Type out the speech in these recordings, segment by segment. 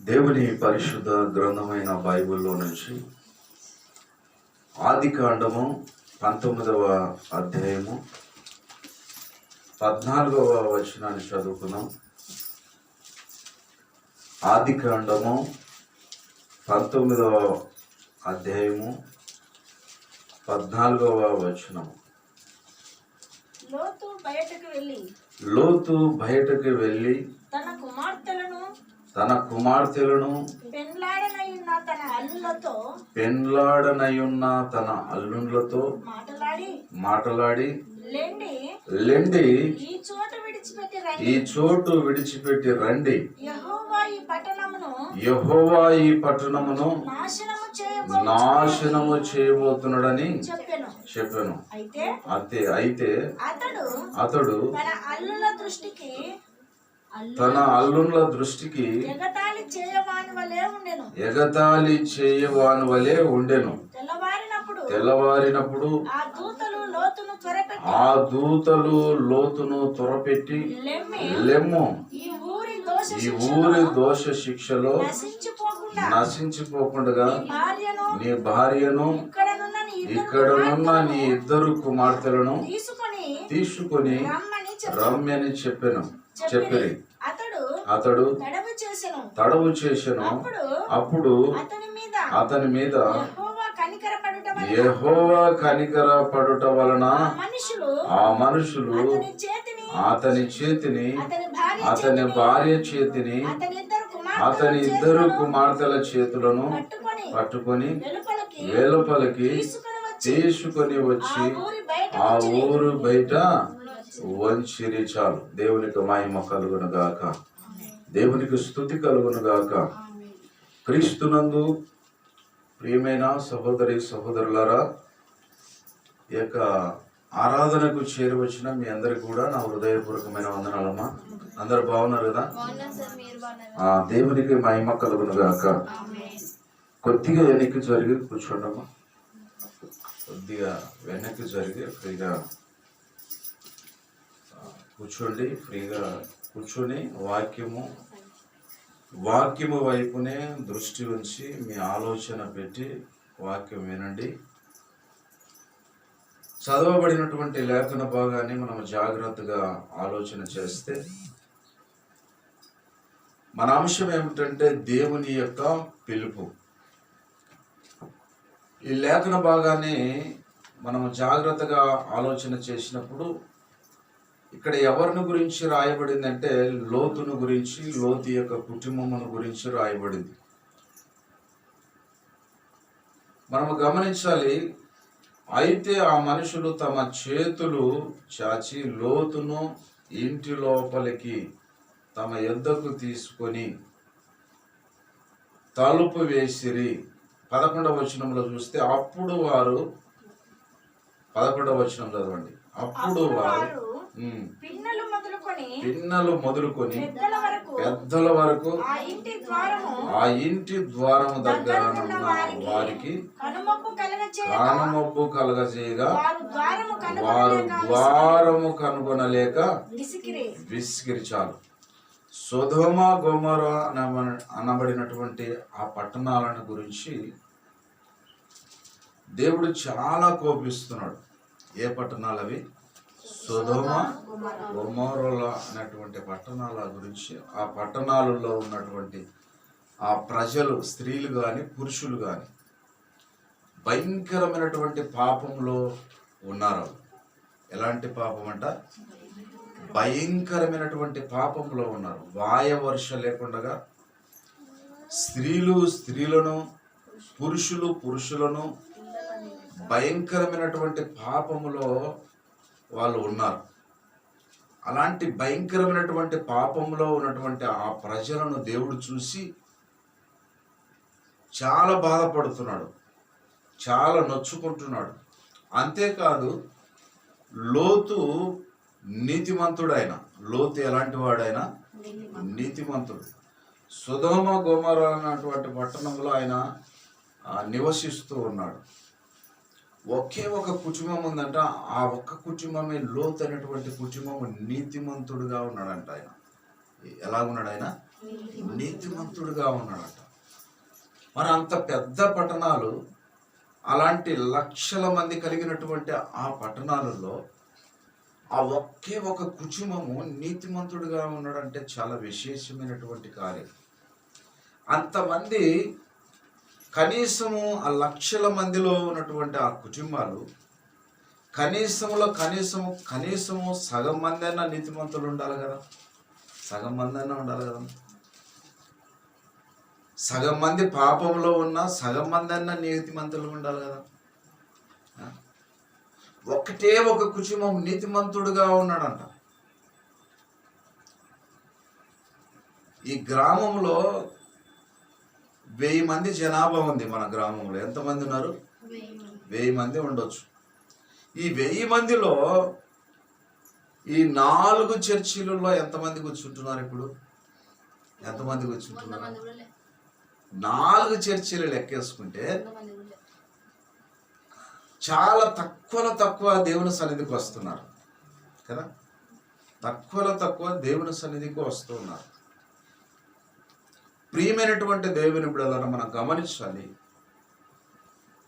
దేవుని పరిశుద్ధ గ్రంథమైన బైబిల్లో నుంచి ఆదికాండము 19వ అధ్యాయము 14వ వచనాన్ని చదువుకున్నాం. ఆదికాండము 19వ అధ్యాయము 14వ వచనం. లోతు బయటకు వెళ్ళి తన కుమార్తెలను పెండ్లాడనయున్న తన అల్లుళ్ళతో మాటలాడి లెండి ఈ చోటు విడిచిపెట్టి రండి, యెహోవా ఈ పట్టణమును నాశనము చేయబోతున్నాడని చెప్పాను. అయితే అతడు తన అల్లుళ్ళ దృష్టికి ఎగతాళి చేయవాని వలె ఉండెను. తెల్లవారినప్పుడు ఆ దూతలు లోతును త్వరపెట్టి లెమ్ము, ఈ ఊరి దోష శిక్షలో నశించిపోకుండా నీ భార్యను ఇక్కడనున్న నీ ఇద్దరు కుమార్తెలను తీసుకొని రమ్మని చెప్పిరి. అతడు తడవు చేసెను. అప్పుడు అతని మీద యెహోవా కనికర పడుట వలన ఆ మనుషులు అతని చేతిని, అతని భార్య చేతిని, అతని ఇద్దరు కుమార్తెల చేతులను పట్టుకొని వెలుపలికి తీసుకొని వచ్చి ఆ ఊరు బయట వంచిరి. చాలు. దేవునికి మహిమ కలుగును గాక, దేవునికి స్తుతి కలుగును గాక. క్రీస్తునందు ప్రియమైన సహోదరి సహోదరులారా, ఈ యొక్క ఆరాధనకు చేరువచ్చిన మీ అందరికి కూడా నా హృదయపూర్వకమైన వందనాలమ్మా. అందరు బాగున్నారు కదా? దేవునికి మహిమ కలుగును గాక. కొద్దిగా వెనక్కి జరిగి కూర్చోండమ్మా. కొద్దిగా వెనక్కి జరిగి ఫ్రీగా కూర్చోండి. ఫ్రీగా కూర్చొని వాక్యము వైపునే దృష్టి ఉంచి మీ ఆలోచన పెట్టి వాక్యం వినండి. చదవబడినటువంటి లేఖన భాగాన్ని మనం జాగ్రత్తగా ఆలోచన చేస్తే మన అంశం ఏమిటంటే దేవుని యొక్క పిలుపు. ఈ లేఖన భాగాన్ని మనం జాగ్రత్తగా ఆలోచన చేసినప్పుడు ఇక్కడ ఎవరిని గురించి రాయబడిందంటే లోతును గురించి, లోతు యొక్క కుటుంబమును గురించి రాయబడింది. మనము గమనించాలి. అయితే ఆ మనుషులు తమ చేతులు చాచి లోతును ఇంటి లోపలికి తమ యొద్దకు తీసుకొని తలుపు వేసిరి. 11వ వచనంలో చూస్తే అప్పుడు వారు 11వ వచనం చదవండి. అప్పుడు వారు పిన్నలు మొదలుకొని పెద్దల వరకు ఆ ఇంటి ద్వారము దగ్గర వారికి కానమబ్బు కలగజేయగా వారు ద్వారము కనుగొనలేక విసిగిరి. చాలు. సొదొమ గొమొర అనబడినటువంటి ఆ పట్టణాలను గురించి దేవుడు చాలా కోపిస్తున్నాడు. ఏ పట్టణాలు అవి? సొదొమ గొమొర అనేటువంటి పట్టణాల గురించి, ఆ పట్టణాలలో ఉన్నటువంటి ఆ ప్రజలు, స్త్రీలు కానీ పురుషులు కానీ భయంకరమైనటువంటి పాపంలో ఉన్నారు. ఎలాంటి పాపం అంట? భయంకరమైనటువంటి పాపంలో ఉన్నారు. వాయవర్ష లేకుండా స్త్రీలను, పురుషులు పురుషులను భయంకరమైనటువంటి పాపములో వాళ్ళు ఉన్నారు. అలాంటి భయంకరమైనటువంటి పాపంలో ఉన్నటువంటి ఆ ప్రజలను దేవుడు చూసి చాలా బాధపడుతున్నాడు, చాలా నొచ్చుకుంటున్నాడు. అంతేకాదు, లోతు నీతిమంతుడైన, లోతు ఎలాంటి వాడైనా నీతిమంతుడు. సొదొమ గొమొర అన్నటువంటి పట్టణంలో ఆయన నివసిస్తూ ఉన్నాడు. ఒకే ఒక కుటుంబం ఉందంట. ఆ ఒక్క కుటుంబమే లోతు అనేటువంటి కుటుంబం నీతిమంతుడుగా ఉన్నాడంట ఆయన. ఎలా ఉన్నాడు ఆయన? నీతిమంతుడుగా ఉన్నాడట. మరి అంత పెద్ద పట్టణాలు, అలాంటి లక్షల మంది కలిగినటువంటి ఆ పట్టణాలలో ఆ ఒకే ఒక కుటుంబము నీతిమంతుడుగా ఉన్నాడంటే చాలా విశేషమైనటువంటి కార్యం. అంతమంది, కనీసము ఆ లక్షల మందిలో ఉన్నటువంటి ఆ కుటుంబాలు కనీసము సగం మంది అయినా నీతిమంతులు ఉండాలి కదా. సగం మంది అయినా ఉండాలి కదా. సగం మంది పాపంలో ఉన్నా సగం మంది అయినా నీతిమంతులు ఉండాలి కదా. ఒకటే ఒక కుటుంబం నీతిమంతుడుగా ఉన్నాడంట. ఈ గ్రామంలో 1000 మంది జనాభా ఉంది. మన గ్రామంలో ఎంతమంది ఉన్నారు? 1000 మంది ఉండొచ్చు. ఈ 1000 మందిలో ఈ 4 చర్చిలలో ఎంతమంది కూర్చుంటున్నారు? ఇప్పుడు ఎంతమంది కూర్చుంటున్నారు? 4 చర్చిలు లెక్కేసుకుంటే చాలా తక్కువ దేవుని సన్నిధికి వస్తున్నారు కదా. తక్కువ దేవుని సన్నిధికి వస్తున్నారు. ప్రియమైనటువంటి దేవుని బిడ్డలను మనం గమనించాలి.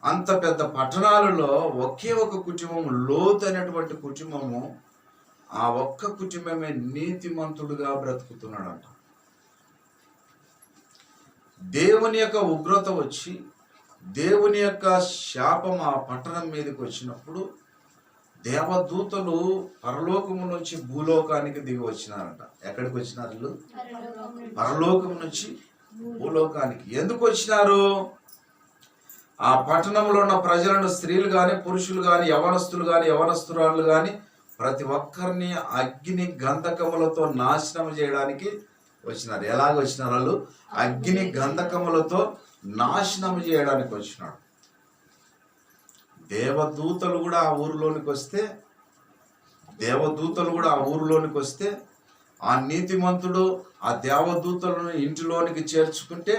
అంత పెద్ద పట్టణాలలో ఒకే ఒక కుటుంబం, లోతు అనేటువంటి కుటుంబము, ఆ ఒక్క కుటుంబమే నీతిమంతుడుగా బ్రతుకుతున్నాడంట. దేవుని యొక్క ఉగ్రత వచ్చి, దేవుని యొక్క శాపం ఆ పట్టణం మీదకి వచ్చినప్పుడు దేవదూతలు పరలోకము నుంచి భూలోకానికి దిగి వచ్చినారంట. ఎక్కడికి వచ్చినారు వీళ్ళు? పరలోకము నుంచి భూలోకానికి. ఎందుకు వచ్చినారు? ఆ పట్టణంలో ఉన్న ప్రజలను, స్త్రీలు కానీ, పురుషులు కానీ, యవనస్తులు కానీ, యవనస్తురాలు కానీ, ప్రతి ఒక్కరిని అగ్ని గంధకములతో నాశనం చేయడానికి వచ్చినారు. ఎలాగ వచ్చినారు వాళ్ళు? అగ్ని గంధకములతో నాశనం చేయడానికి వచ్చినాడు. దేవదూతలు కూడా ఆ ఊరిలోనికి వస్తే ఆ నీతిమంతుడు ఆ దేవదూతలను ఇంటిలోనికి చేర్చుకుంటే,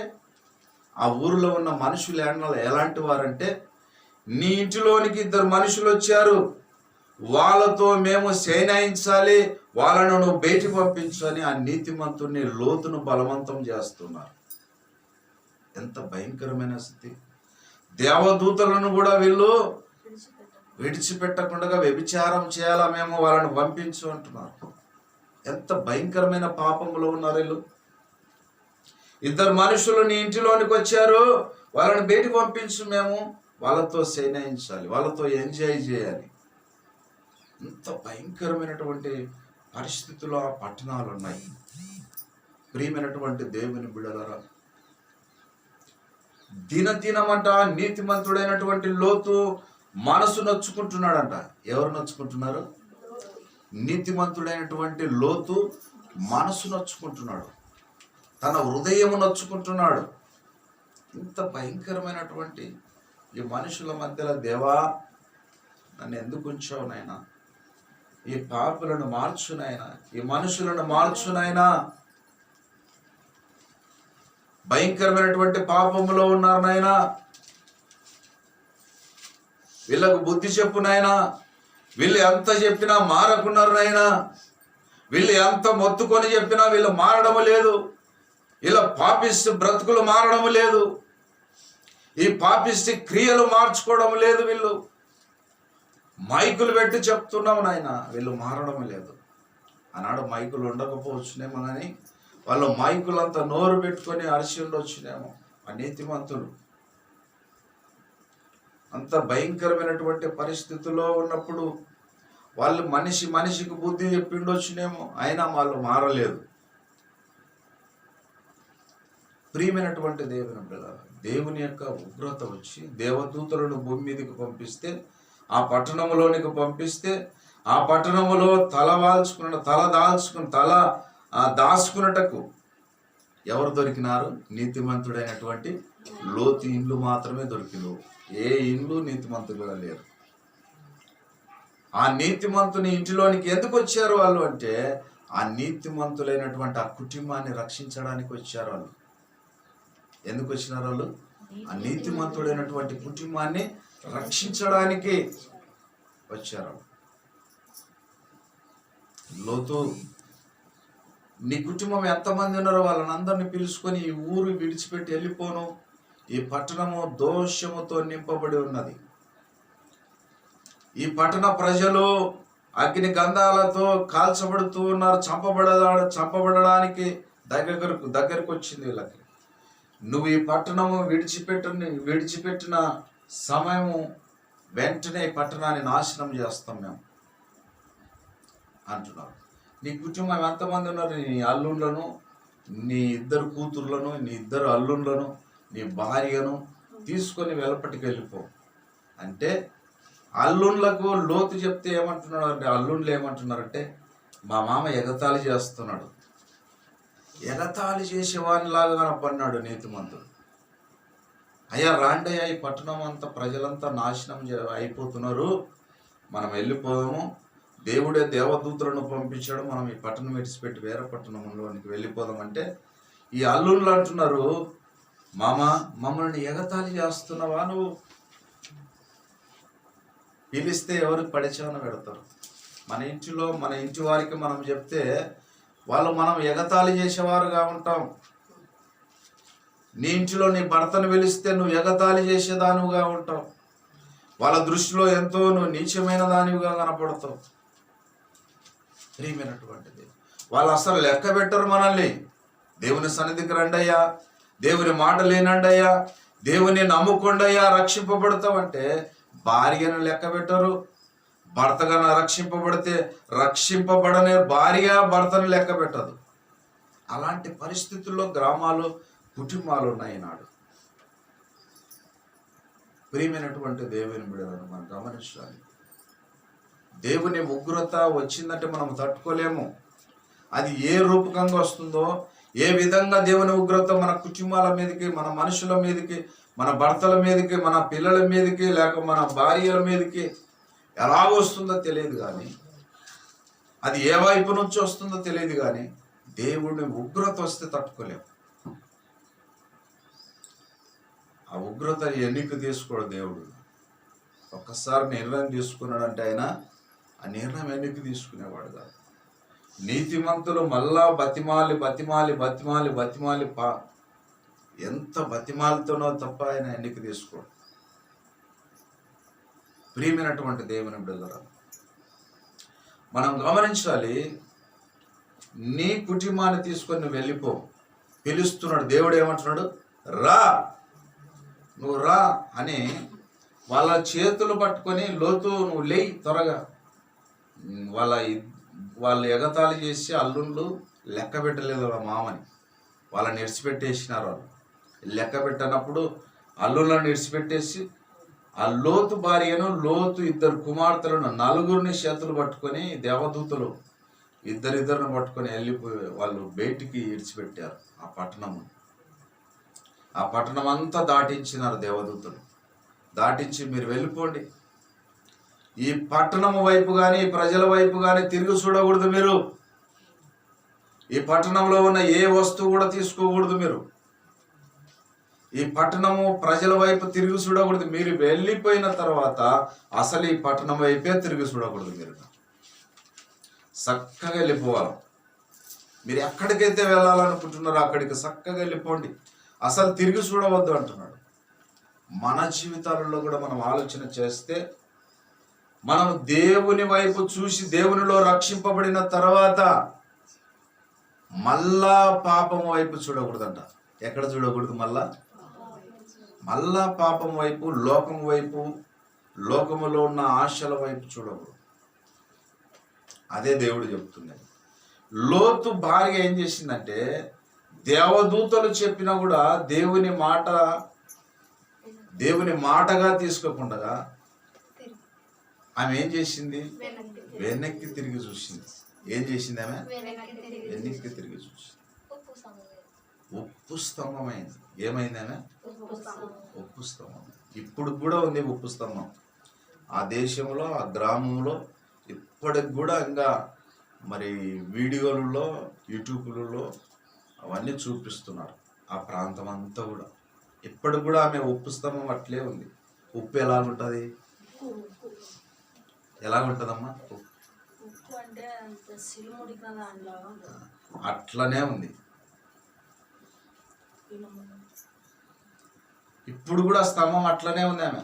ఆ ఊరిలో ఉన్న మనుషులు ఎలాంటి వారంటే, నీ ఇంటిలోనికి 2 మనుషులు వచ్చారు, వాళ్ళతో మేము సేనాయించాలి, వాళ్ళను నువ్వు బయటికి పంపించు అని ఆ నీతిమంతుడిని, లోతును బలవంతం చేస్తున్నారు. ఎంత భయంకరమైన స్థితి! దేవదూతలను కూడా వీళ్ళు విడిచిపెట్టకుండా వ్యభిచారం చేయాలా, మేము వాళ్ళని పంపించు అంటున్నారు. ఎంత భయంకరమైన పాపంలో ఉన్నారు వీళ్ళు. 2 మనుషులు నీ ఇంటిలోనికి వచ్చారు, వాళ్ళని బయటికి పంపించు, మేము వాళ్ళతో సేనాయించాలి, వాళ్ళతో ఎంజాయ్ చేయాలి. ఇంత భయంకరమైనటువంటి పరిస్థితుల్లో ఆ పట్టణాలు ఉన్నాయి. ప్రియమైనటువంటి దేవుని బిడ్డలారా, దినదినమంట నీతిమంతుడైనటువంటి లోతు మనసు నొచ్చుకుంటున్నాడంట. ఎవరు నొచ్చుకుంటున్నారు? నీతిమంతుడైనటువంటి లోతు మనసు నొచ్చుకుంటున్నాడు, తన హృదయం నొచ్చుకుంటున్నాడు. ఇంత భయంకరమైనటువంటి ఈ మనుషుల మధ్యలో, దేవా నన్ను ఎందుకు ఉంచావు నాయనా? ఈ పాపులను మార్చు నాయనా, ఈ మనుషులను మార్చు నాయనా. భయంకరమైనటువంటి పాపములో ఉన్నారు నాయనా, వీళ్ళకు బుద్ధి చెప్పు నాయనా. వీళ్ళు ఎంత చెప్పినా మారకున్నారు నాయనా. వీళ్ళు ఎంత మొత్తుకొని చెప్పినా వీళ్ళు మారడము లేదు. ఇలా పాపిష్టి బ్రతుకులు మారడము లేదు. ఈ పాపిష్టి క్రియలు మార్చుకోవడం లేదు. వీళ్ళు మైకులు పెట్టి చెప్తున్నాము నాయన, వీళ్ళు మారడం లేదు. ఆనాడు మైకులు ఉండకపోవచ్చునేమో కానీ వాళ్ళు మైకులంతా నోరు పెట్టుకొని అరిచి ఉండొచ్చునేమో. ఆ నీతిమంతులు అంత భయంకరమైనటువంటి పరిస్థితుల్లో ఉన్నప్పుడు వాళ్ళు మనిషికి బుద్ధి చెప్పిండొచ్చునేమో, అయినా వాళ్ళు మారలేదు. ప్రియమైనటువంటి దేవుని బిడ్డలారా, దేవుని యొక్క ఉగ్రత వచ్చి దేవదూతలను భూమి మీదకి పంపిస్తే, ఆ పట్టణంలోనికి పంపిస్తే, ఆ పట్టణంలో తల దాచుకున్నటకు ఎవరు దొరికినారు? నీతిమంతుడైనటువంటి లోతు ఇండ్లు మాత్రమే దొరికినవు. ఏ ఇండ్లు నీతిమంతులుగా లేరు. ఆ నీతిమంతుని ఇంటిలోనికి ఎందుకు వచ్చారు వాళ్ళు అంటే, ఆ నీతిమంతులైనటువంటి ఆ కుటుంబాన్ని రక్షించడానికి వచ్చారు వాళ్ళు. ఎందుకు వచ్చినారు వాళ్ళు? ఆ నీతిమంతుడైనటువంటి కుటుంబాన్ని రక్షించడానికి వచ్చారు. లోతు నీ కుటుంబం ఎంతమంది ఉన్నారో వాళ్ళని అందరినీ పిలుచుకొని ఈ ఊరు విడిచిపెట్టి వెళ్ళిపోను. ఈ పట్టణము దోషముతో నింపబడి ఉన్నది. ఈ పట్టణ ప్రజలు అగ్ని గంధాలతో కాల్చబడుతూ ఉన్నారు. చంపబడడానికి దగ్గరకు వచ్చింది వీళ్ళకి. నువ్వు ఈ పట్టణము విడిచిపెట్టిన సమయము వెంటనే ఈ పట్టణాన్ని నాశనం చేస్తాం మేము అంటున్నారు. నీ కుటుంబం ఎంతమంది ఉన్నారు? నీ అల్లుళ్ళను, నీ 2 కూతుర్లను, నీ 2 అల్లుళ్ళను, నీ భార్యను తీసుకొని వెలపటికి వెళ్ళిపో అంటే, అల్లుళ్ళకు లోతు చెప్తే ఏమంటున్నాడు అంటే, అల్లుళ్ళు ఏమంటున్నారంటే, మా మామ ఎగతాళి చేస్తున్నాడు. ఎగతాళి చేసేవాడిలాగా కనపడినాడు నీతిమంతుడు. అయ్యా రాండయ్యా, ఈ పట్టణం అంతా ప్రజలంతా నాశనం అయిపోతున్నారు, మనం వెళ్ళిపోదాము. దేవుడే దేవదూతలను పంపించాడు, మనం ఈ పట్టణం విడిచిపెట్టి వేరే పట్టణంలోనికి వెళ్ళిపోదామంటే, ఈ అల్లుళ్ళు అంటున్నారు, మామ మమ్మల్ని ఎగతాళి చేస్తున్నావా నువ్వు? పిలిస్తే ఎవరికి పడిచావన పెడతారు. మన ఇంటి వారికి మనం చెప్తే మనం ఎగతాళి చేసేవారుగా ఉంటాం. నీ ఇంటిలో నీ భర్తను పిలిస్తే నువ్వు ఎగతాళి చేసేదానివిగా ఉంటావు. వాళ్ళ దృష్టిలో ఎంతో నువ్వు నీచమైన దానివిగా కనపడతావు. ప్రియమైనటువంటిది, వాళ్ళు అసలు లెక్క పెట్టరు మనల్ని. దేవుని సన్నిధికి రండయ్యా, దేవుని మాట లేనండయ్యా, దేవుని నమ్ముకోండయ్యా రక్షింపబడతావంటే భార్యను లెక్క పెట్టరు. భర్తగా రక్షింపబడితే రక్షింపబడనే భార్య భర్తను లెక్క పెట్టదు. అలాంటి పరిస్థితుల్లో గ్రామాలు, కుటుంబాలు ఉన్నాయి నాడు. ప్రియమైనటువంటి దేవుని బిడ్డలను మనం గమనించాలి. దేవుని ఉగ్రత వచ్చిందంటే మనం తట్టుకోలేము. అది ఏ రూపకంగా వస్తుందో, ఏ విధంగా దేవుని ఉగ్రత మన కుటుంబాల మీదకి, మన మనుషుల మీదకి, మన భర్తల మీదకి, మన పిల్లల మీదకి, లేక మన భార్యల మీదకి ఎలా వస్తుందో తెలియదు. కానీ అది ఏ వైపు నుంచి వస్తుందో తెలియదు. కానీ దేవుడి ఉగ్రత వస్తే తట్టుకోలేము. ఆ ఉగ్రత ఎన్నిక తీసుకోడు దేవుడు. ఒక్కసారి నిర్ణయం తీసుకున్నాడంటే ఆయన ఆ నిర్ణయం ఎన్నిక తీసుకునేవాడు కాదు. నీతిమంతులు మళ్ళా బతిమాలి బతిమాలి బతిమాలి బతిమాలి ఎంత బతిమాలతోనో తప్ప ఆయన ఎన్నిక తీసుకోడు. ప్రియమైనటువంటి దేవుని బిడ్డలారా, మనం గమనించాలి. నీ కుటుంబాన్ని తీసుకొని నువ్వు వెళ్ళిపో. పిలుస్తున్నాడు దేవుడు. ఏమంటున్నాడు? రా, నువ్వు రా అని వాళ్ళ చేతులు పట్టుకొని, లోతు నువ్వు లేయి త్వరగా. వాళ్ళు ఎగతాళి చేసి అల్లుళ్ళు లెక్క పెట్టలేదు వాళ్ళ మామని. వాళ్ళని విడిచిపెట్టేసినారు. వాళ్ళు లెక్క పెట్టనప్పుడు అల్లుళ్ళని విడిచిపెట్టేసి ఆ లోతు భార్యను, లోతు 2 కుమార్తెలను, 4 చేతులు పట్టుకొని దేవదూతలు ఇద్దరిని పట్టుకొని వెళ్ళిపోయి వాళ్ళు బయటికి విడిచిపెట్టారు. ఆ పట్టణం అంతా దాటించినారు దేవదూతలు. దాటించి మీరు వెళ్ళిపోండి, ఈ పట్టణం వైపు కానీ ఈ ప్రజల వైపు కానీ తిరిగి చూడకూడదు. మీరు ఈ పట్టణంలో ఉన్న ఏ వస్తువు కూడా తీసుకోకూడదు. మీరు ఈ పట్టణము ప్రజల వైపు తిరిగి చూడకూడదు. మీరు వెళ్ళిపోయిన తర్వాత అసలు ఈ పట్టణం వైపే తిరిగి చూడకూడదు. మీరు చక్కగా వెళ్ళిపోవాలి. మీరు ఎక్కడికైతే వెళ్ళాలనుకుంటున్నారో అక్కడికి చక్కగా వెళ్ళిపోండి, అసలు తిరిగి చూడవద్దు అంటున్నాడు. మన జీవితాలలో కూడా మనం ఆలోచన చేస్తే, మనం దేవుని వైపు చూసి దేవునిలో రక్షింపబడిన తర్వాత మళ్ళా పాపం వైపు చూడకూడదంట. ఎక్కడ చూడకూడదు? మళ్ళా పాపం వైపు, లోకం వైపు, లోకములో ఉన్న ఆశల వైపు చూడకూడదు. అదే దేవుడు చెప్తున్నది. లోతు భార్య ఏం చేసిందంటే, దేవదూతలు చెప్పినా కూడా దేవుని మాటగా తీసుకోకుండా ఆమె ఏం చేసింది? వెనక్కి తిరిగి చూసింది. ఏం చేసింది ఆమె? వెనక్కి తిరిగి చూసింది. ఉప్పు స్తంభమైంది. ఏమైంది ఆమె? ఉప్పు స్తంభం. ఇప్పుడు కూడా ఉంది ఉప్పు స్తంభం ఆ దేశంలో, ఆ గ్రామంలో. ఇప్పటికి కూడా ఇంకా మరి వీడియోలలో, యూట్యూబ్లలో అవన్నీ చూపిస్తున్నారు. ఆ ప్రాంతం అంతా కూడా ఇప్పటికి కూడా ఆమె ఉప్పు స్తంభం అట్లే ఉంది. ఉప్పు ఎలాగుంటుంది? ఎలాగుంటుందమ్మా? అట్లనే ఉంది. ఇప్పుడు కూడా స్తంభం అట్లనే ఉంది. ఆమె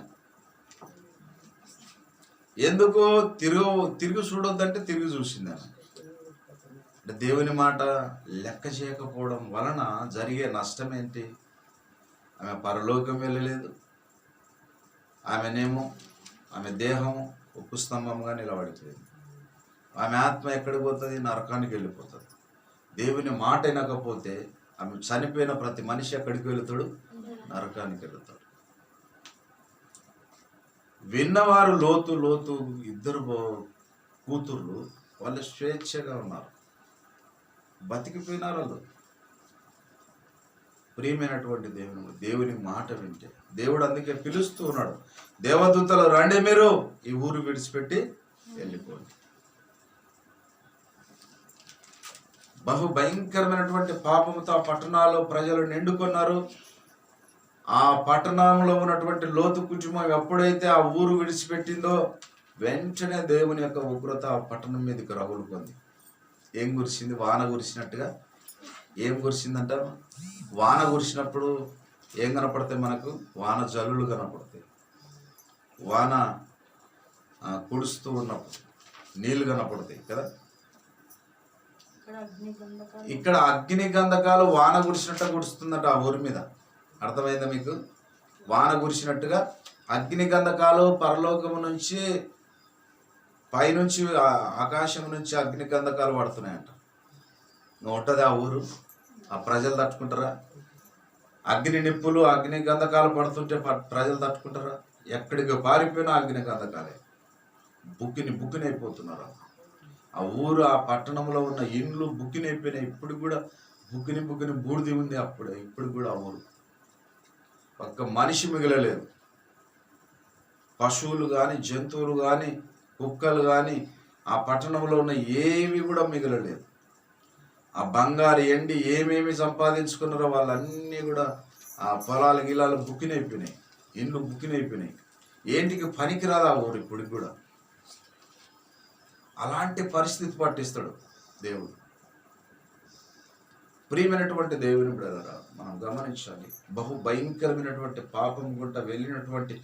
ఎందుకు తిరిగి చూడొద్దంటే తిరిగి చూసింది. ఆమె అంటే దేవుని మాట లెక్క చేయకపోవడం వలన జరిగే నష్టం ఏంటి? ఆమె పరలోకం వెళ్ళలేదు. ఆమె దేహం ఉప్పు స్తంభంగా నిలబడిపోయింది. ఆమె ఆత్మ ఎక్కడికి పోతుంది? నరకానికి వెళ్ళిపోతుంది. దేవుని మాట వినకపోతే ఆమె చనిపోయిన ప్రతి మనిషి ఎక్కడికి వెళుతాడు? నరకానికి వెళుతాడు. విన్నవారు లోతు ఇద్దరు కూతుర్లు వాళ్ళు స్వేచ్ఛగా ఉన్నారు, బతికిపోయినారు వాళ్ళు. ప్రియమైనటువంటి దేవుని మాట వింటే దేవుడు అందుకే పిలుస్తూ ఉన్నాడు, దేవదూతలు రండి, మీరు ఈ ఊరు విడిచిపెట్టి వెళ్ళిపోండి. బహు భయంకరమైనటువంటి పాపముతో ఆ పట్టణాల్లో ప్రజలు నిండుకున్నారు. ఆ పట్టణంలో ఉన్నటువంటి లోతు కుటుంబం ఎప్పుడైతే ఆ ఊరు విడిచిపెట్టిందో వెంటనే దేవుని యొక్క ఉగ్రత ఆ పట్టణం మీదకి రగులుకుంది. ఏం కురిసింది? వాన కురిసినట్టుగా. ఏం కురిసిందంట? వాన కురిసినప్పుడు ఏం కనపడతాయి మనకు? వాన జల్లులు కనపడతాయి. వాన కుడుస్తూ ఉన్నప్పుడు నీళ్లు కనపడతాయి కదా. ఇక్కడ అగ్ని గంధకాలు వాన కురిసినట్టు కురుస్తుందట ఆ ఊరి మీద. అర్థమైందా మీకు? వాన కురిసినట్టుగా అగ్ని గంధకాలు పరలోకము నుంచి, పైనుంచి ఆకాశం నుంచి అగ్ని గంధకాలు పడుతున్నాయంట. ఉంటుంది ఆ ఊరు. ఆ ప్రజలు తట్టుకుంటారా? అగ్ని నిప్పులు, అగ్ని గంధకాలు పడుతుంటే ప్రజలు తట్టుకుంటారా? ఎక్కడికి పారిపోయినా అగ్ని గంధకాలే. బుక్కినైపోతున్నారు. ఆ ఊరు, ఆ పట్టణంలో ఉన్న ఇండ్లు బుక్కినైపోయినాయి. ఇప్పుడు కూడా బుక్కిని బూడిది ఉంది. ఇప్పుడు కూడా ఆ ఊరు ఒక్క మనిషి మిగలలేదు. పశువులు కానీ, జంతువులు కానీ, కుక్కలు కానీ ఆ పట్టణంలో ఉన్న ఏవి కూడా మిగలలేదు. ఆ బంగారు ఎండి ఏమేమి సంపాదించుకున్నారో వాళ్ళన్నీ కూడా ఆ పొలాలు గిలాలు బుక్కినైపోయినాయి, ఇండ్లు బుక్కినైపోయినాయి. ఏంటికి పనికిరాదు ఆ ఊరు ఇప్పుడు కూడా. అలాంటి పరిస్థితి పట్టిస్తాడు దేవుడు. ప్రియమైనటువంటి దేవుని బిడ్డలారా, మనం గమనించాలి, బహు భయంకరమైనటువంటి పాపం గుంట వెళ్ళినటువంటి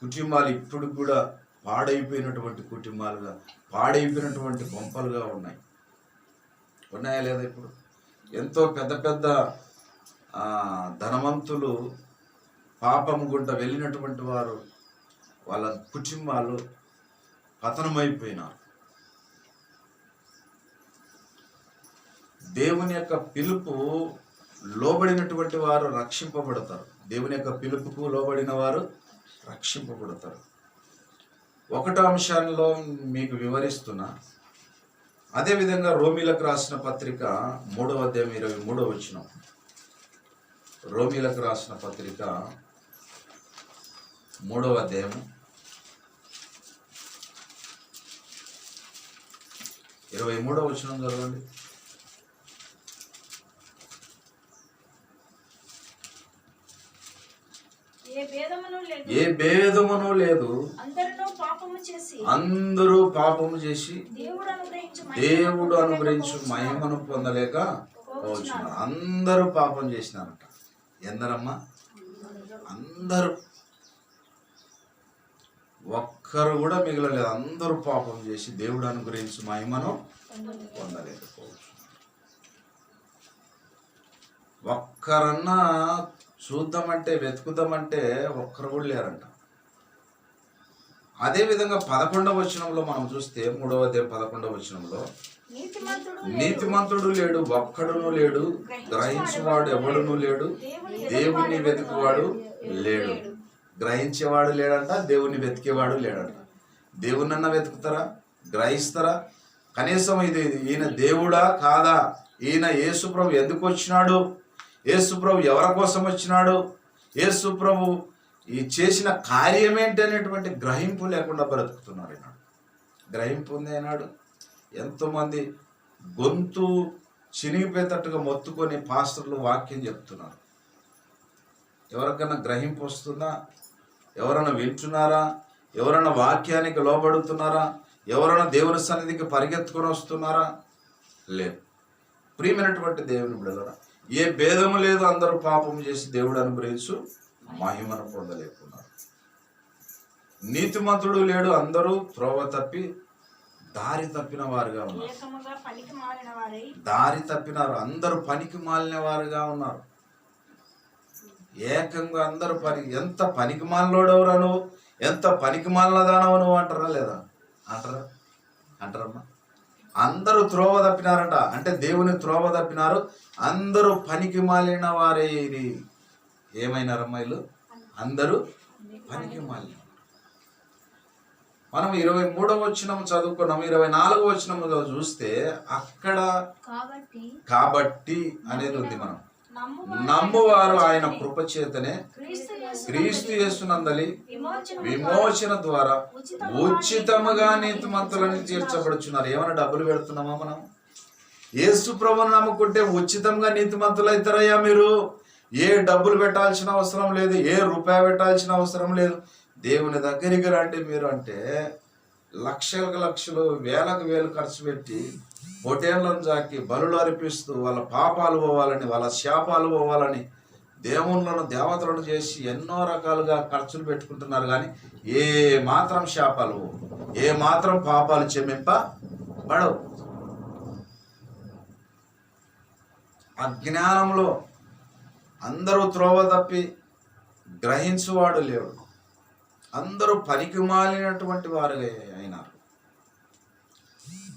కుటుంబాలు ఇప్పుడు కూడా పాడైపోయినటువంటి కుటుంబాలుగా, పాడైపోయినటువంటి కొంపలుగా ఉన్నాయా లేదా? ఇప్పుడు ఎంతో పెద్ద ధనవంతులు పాపం గుంట వెళ్ళినటువంటి వారు, వాళ్ళ కుటుంబాలు పతనమైపోయినారు. దేవుని యొక్క పిలుపు లోబడినటువంటి వారు రక్షింపబడతారు. దేవుని యొక్క పిలుపుకు లోబడిన వారు రక్షింపబడతారు. ఒకటో అంశాల్లో మీకు వివరిస్తున్నా. అదేవిధంగా రోమీలకు రాసిన పత్రిక 3వ అధ్యాయం 23వ వచనం. రోమీలకు రాసిన పత్రిక 3వ అధ్యాయం 23వ వచనం చదవండి. ఏ భేదమును లేదు, అందరూ పాపము చేసి దేవుడు అనుగ్రహించు మహిమను పొందలేక పోచున్నారు. అందరూ పాపం చేసినారట. ఎందరమ్మా? అందరూ, ఒక్కరు కూడా మిగలలేదు. అందరూ పాపం చేసి దేవుడు అనుగ్రహించు మహిమను పొందలేకపోవచ్చు. ఒక్కరన్నా చూద్దామంటే, వెతుకుదామంటే ఒక్కరు కూడా లేరంట. అదేవిధంగా 11వ వచనంలో మనం చూస్తే, 3వ అధ్యాయం 11వ వచనంలో, నీతిమంతుడు లేడు, ఒక్కడును లేడు, గ్రహించేవాడు ఎవడును లేడు, దేవుని వెతుకువాడు లేడు. గ్రహించేవాడు లేడంట, దేవుని వెతికేవాడు లేడంట. దేవునన్నా వెతుకుతారా? గ్రహిస్తారా? కనీసం ఈయన దేవుడా కాదా, ఈయన యేసుప్రభు ఎందుకు వచ్చినాడు, యేసుప్రభు ఎవరి కోసం వచ్చినాడు, యేసుప్రభు ఈ చేసిన కార్యమేంటి అనేటువంటి గ్రహింపు లేకుండా బ్రతుకుతున్నారు. ఈనాడు గ్రహింపు ఉంది. ఈనాడు ఎంతోమంది గొంతు చినిగిపోయేటట్టుగా మొత్తుకొని పాస్టర్లు వాక్యం చెప్తున్నారు. ఎవరికైనా గ్రహింపు వస్తుందా? ఎవరైనా వింటున్నారా? ఎవరైనా వాక్యానికి లోబడుతున్నారా? ఎవరైనా దేవుని సన్నిధికి పరిగెత్తుకొని వస్తున్నారా? లేదు. ప్రియమైనటువంటి దేవుని బిడ్డలారా, ఏ భేదము లేదు, అందరూ పాపం చేసి దేవుడు అనుగ్రహించు మహిమను పొందలేకున్నారు. నీతిమంతుడు లేడు, అందరూ త్రోవ తప్పి దారి తప్పిన వారుగా ఉన్నారు. దారి తప్పినారు, అందరూ పనికి మాలిన వారుగా ఉన్నారు. ఏకంగా అందరూ ఎంత పనికి మాలినోడెవరా నువ్వు, ఎంత పనికి మాలిన దానవు నువ్వు అంటారా లేదా? అంటారమ్మా. అందరూ త్రోవ తప్పినారంట, అంటే దేవుని త్రోవ తప్పినారు, అందరూ పనికి మాలిన వారే. ఇది ఏమైనారమ్మా వీళ్ళు? అందరూ పనికి మాలిన. మనం 23వ వచనం చదువుకున్నాము. 24వ వచనంలో చూస్తే అక్కడ కాబట్టి అనేది ఉంది. మనం నమ్మువారు ఆయన కృపచేతనే క్రీస్తు యేసునందలి విమోచన ద్వారా ఉచితముగా నీతిమంతులని తీర్చబడుచున్నారు. ఏమైనా డబ్బులు పెడుతున్నామా మనం? యేసు ప్రభువును నమ్ముకుంటే ఉచితంగా నీతిమంతులు అవుతారయ్యా. మీరు ఏ డబ్బులు పెట్టాల్సిన అవసరం లేదు, ఏ రూపాయి పెట్టాల్సిన అవసరం లేదు. దేవుని దగ్గరికి రండి మీరు అంటే లక్షలకు లక్షలు, వేలకు వేలు ఖర్చు పెట్టి హోటళ్లను జాకి బలులు అర్పిస్తూ వాళ్ళ పాపాలు పోవాలని, వాళ్ళ శాపాలు పోవాలని దేవుళ్ళను దేవతలను చేసి ఎన్నో రకాలుగా ఖర్చులు పెట్టుకుంటున్నారు. కానీ ఏ మాత్రం శాపాలు, ఏ మాత్రం పాపాలు క్షమింపబడవు. అజ్ఞానంలో అందరూ త్రోవ తప్పి గ్రహించువాడు లేడు, అందరూ పనికి మాలినటువంటి వారు అయినారు.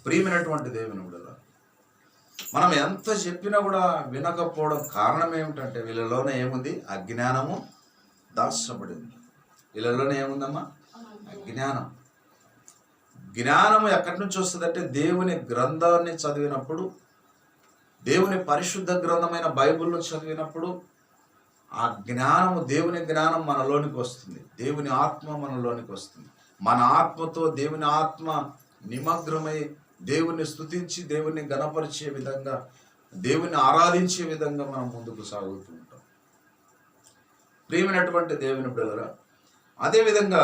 ప్రియమైనటువంటి దేవుని బిడ్డలారా, మనం ఎంత చెప్పినా కూడా వినకపోవడం కారణం ఏమిటంటే వీళ్ళలోనే ఏముంది? అజ్ఞానము దాచబడింది. వీళ్ళలోనే ఏముందమ్మా? అజ్ఞానం. జ్ఞానం ఎక్కడి నుంచి వస్తుందంటే దేవుని గ్రంథాన్ని చదివినప్పుడు, దేవుని పరిశుద్ధ గ్రంథమైన బైబిల్ను చదివినప్పుడు ఆ జ్ఞానము, దేవుని జ్ఞానం మనలోనికి వస్తుంది. దేవుని ఆత్మ మనలోనికి వస్తుంది. మన ఆత్మతో దేవుని ఆత్మ నిమగ్నమై దేవుని స్తుతించి దేవుని గణపరిచే విధంగా, దేవుని ఆరాధించే విధంగా మనం ముందుకు సాగుతూ ఉంటాం. ప్రియమైనటువంటి దేవుని బిడ్డలారా, అదేవిధంగా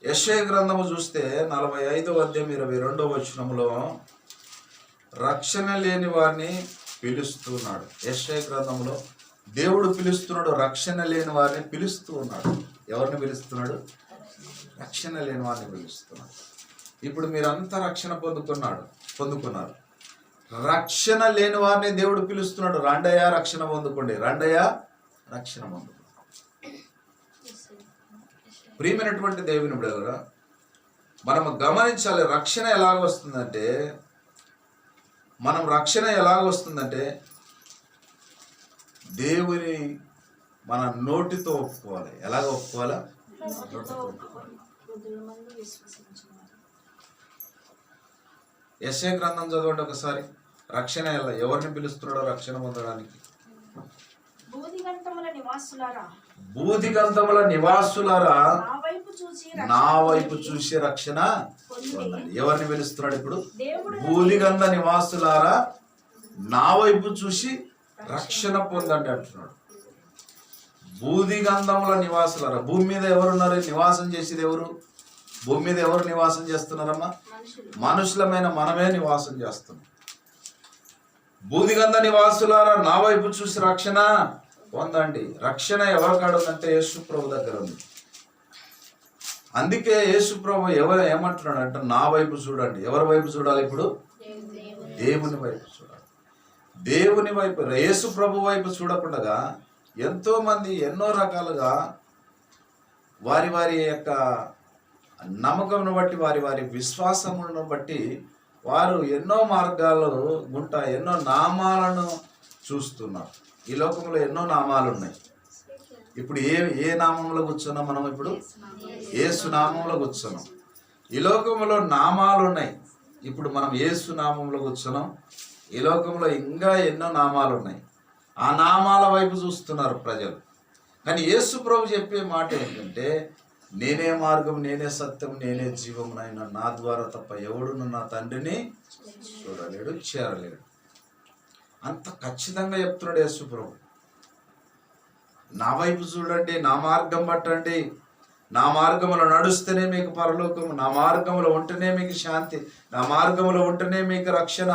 యెషయా గ్రంథము చూస్తే 45వ అధ్యాయం 22వ వచనంలో రక్షణ లేని వారిని పిలుస్తున్నాడు. యెషయా గ్రంథంలో దేవుడు పిలుస్తున్నాడు, రక్షణ లేని వారిని పిలుస్తూ ఉన్నాడు. ఎవరిని పిలుస్తున్నాడు? రక్షణ లేని వారిని పిలుస్తున్నాడు. ఇప్పుడు మీరంతా రక్షణ పొందుకున్నారు. రక్షణ లేని వారిని దేవుడు పిలుస్తున్నాడు. రండయ్యా రక్షణ పొందుకోండి, రండయ్యా రక్షణ పొందుకోండి. ప్రియమైనటువంటి దేవుని బిడ్డలారా, మనం గమనించాలి రక్షణ ఎలాగొస్తుందంటే, దేవుని మన నోటితో ఒప్పుకోవాలి. ఎలాగ ఒప్పుకోవాలా? యెషయా గ్రంథం చదవండి ఒకసారి. రక్షణ ఎవరిని పిలుస్తున్నాడో రక్షణ పొందడానికి? భూదిగంతముల నివాసులారా నా వైపు చూసి రక్షణ పొందండి. ఎవరిని పిలుస్తున్నాడు ఇప్పుడు? భూదిగంధ నివాసులారా నా వైపు చూసి రక్షణ పొందండి అంటున్నాడు. భూదిగంధముల నివాసులారా, భూమి మీద ఎవరున్నారు? నివాసం చేసేది ఎవరు? భూమి మీద ఎవరు నివాసం చేస్తున్నారమ్మా? మనుషులమైన మనమే నివాసం చేస్తున్నాం. భూదిగంధ నివాసులారా నా వైపు చూసి రక్షణ పొందండి. రక్షణ ఎవరి కాడ ఉందంటే యేసు ప్రభు దగ్గర ఉంది. అందుకే యేసు ప్రభు ఏమంటున్నాడు అంటే నా వైపు చూడండి. ఎవరి వైపు చూడాలి ఇప్పుడు? దేవుని వైపు చూడాలి. దేవుని వైపు, యేసు ప్రభు వైపు చూడకుండా ఎంతో మంది ఎన్నో రకాలుగా వారి వారి యొక్క నమ్మకంను బట్టి, వారి వారి విశ్వాసములను బట్టి వారు ఎన్నో మార్గాలు గుంటా ఎన్నో నామాలను చూస్తున్నారు. ఈ లోకంలో ఎన్నో నామాలు ఉన్నాయి. ఇప్పుడు ఏ నామంలో కూర్చున్నాం మనం? ఇప్పుడు యేసు నామంలో కూర్చున్నాం. ఈ లోకంలో నామాలు ఉన్నాయి. ఇప్పుడు మనం యేసు నామంలో కూర్చున్నాం. ఈ లోకంలో ఇంకా ఎన్నో నామాలు ఉన్నాయి. ఆ నామాల వైపు చూస్తున్నారు ప్రజలు. కానీ యేసు ప్రభు చెప్పే మాట ఏంటంటే, నేనే మార్గం, నేనే సత్యం, నేనే జీవమునైనా నా ద్వారా తప్ప ఎవడును నా తండ్రిని చూడలేడు, చేరలేడు. అంత ఖచ్చితంగా చెప్తున్నాడు యేసు ప్రభు. నా వైపు చూడండి, నా మార్గం పట్టండి, నా మార్గంలో నడుస్తేనే మీకు పరలోకము, నా మార్గంలో ఉంటేనే మీకు శాంతి, నా మార్గంలో ఉంటేనే మీకు రక్షణ.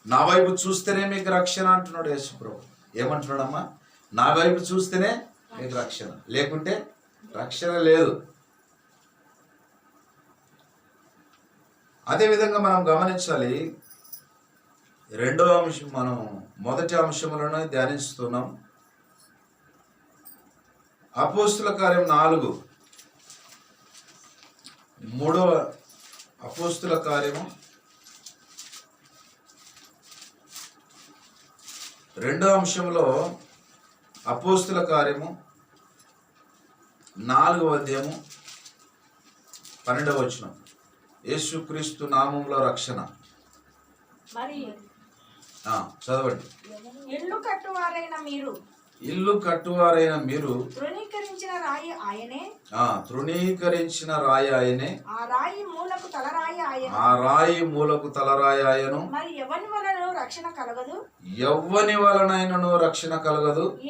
నా వైపు చూస్తేనే మీకు రక్షణ అంటున్నాడు యేసు ప్రభు. ఏమంటున్నాడమ్మా? నా వైపు చూస్తేనే మీకు రక్షణ, లేకుంటే రక్షణ లేదు. అదేవిధంగా మనం గమనించాలి. రెండవ అంశం, మనం మొదటి అంశములను ధ్యానిస్తున్నాం. అపోస్తుల కార్యం 4, మూడవ అపోస్తుల కార్యము 2వ అంశంలో, అపోస్తుల కార్యము 4వ అధ్యాయము 12వ వచనం. యేసుక్రీస్తు నామములో రక్షణ. చదవండి. ఇల్లు కట్టువారైన మీరు తృణీకరించిన రాయి ఆయనే. ఆ రాయి మూలకు తలరాయి ఆయను. మరి ఎవని వలనైనను రక్షణ కలగదు. ఈ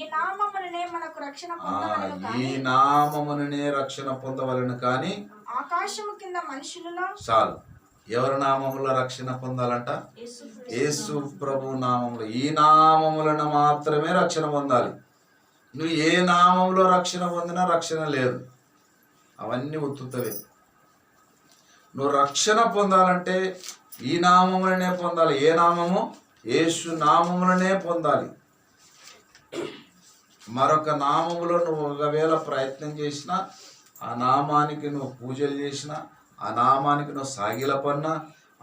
నామముననే రక్షణ పొందవలను కానీ ఆకాశము కింద మనుషులలో చాలు. ఎవరి నామములో రక్షణ పొందాలంట? యేసు ప్రభు నామములో. ఈ నామములను మాత్రమే రక్షణ పొందాలి. నువ్వు ఏ నామంలో రక్షణ పొందినా రక్షణ లేదు. అవన్నీ ఉత్తుతవే. నువ్వు రక్షణ పొందాలంటే ఈ నామములనే పొందాలి. ఏ నామము? యేసు నామములనే పొందాలి. మరొక నామములో నువ్వు ఒకవేళ ప్రయత్నం చేసినా, ఆ నామానికి నువ్వు పూజలు చేసినా, ఆ నామానికి నువ్వు సాగిలపన్నా,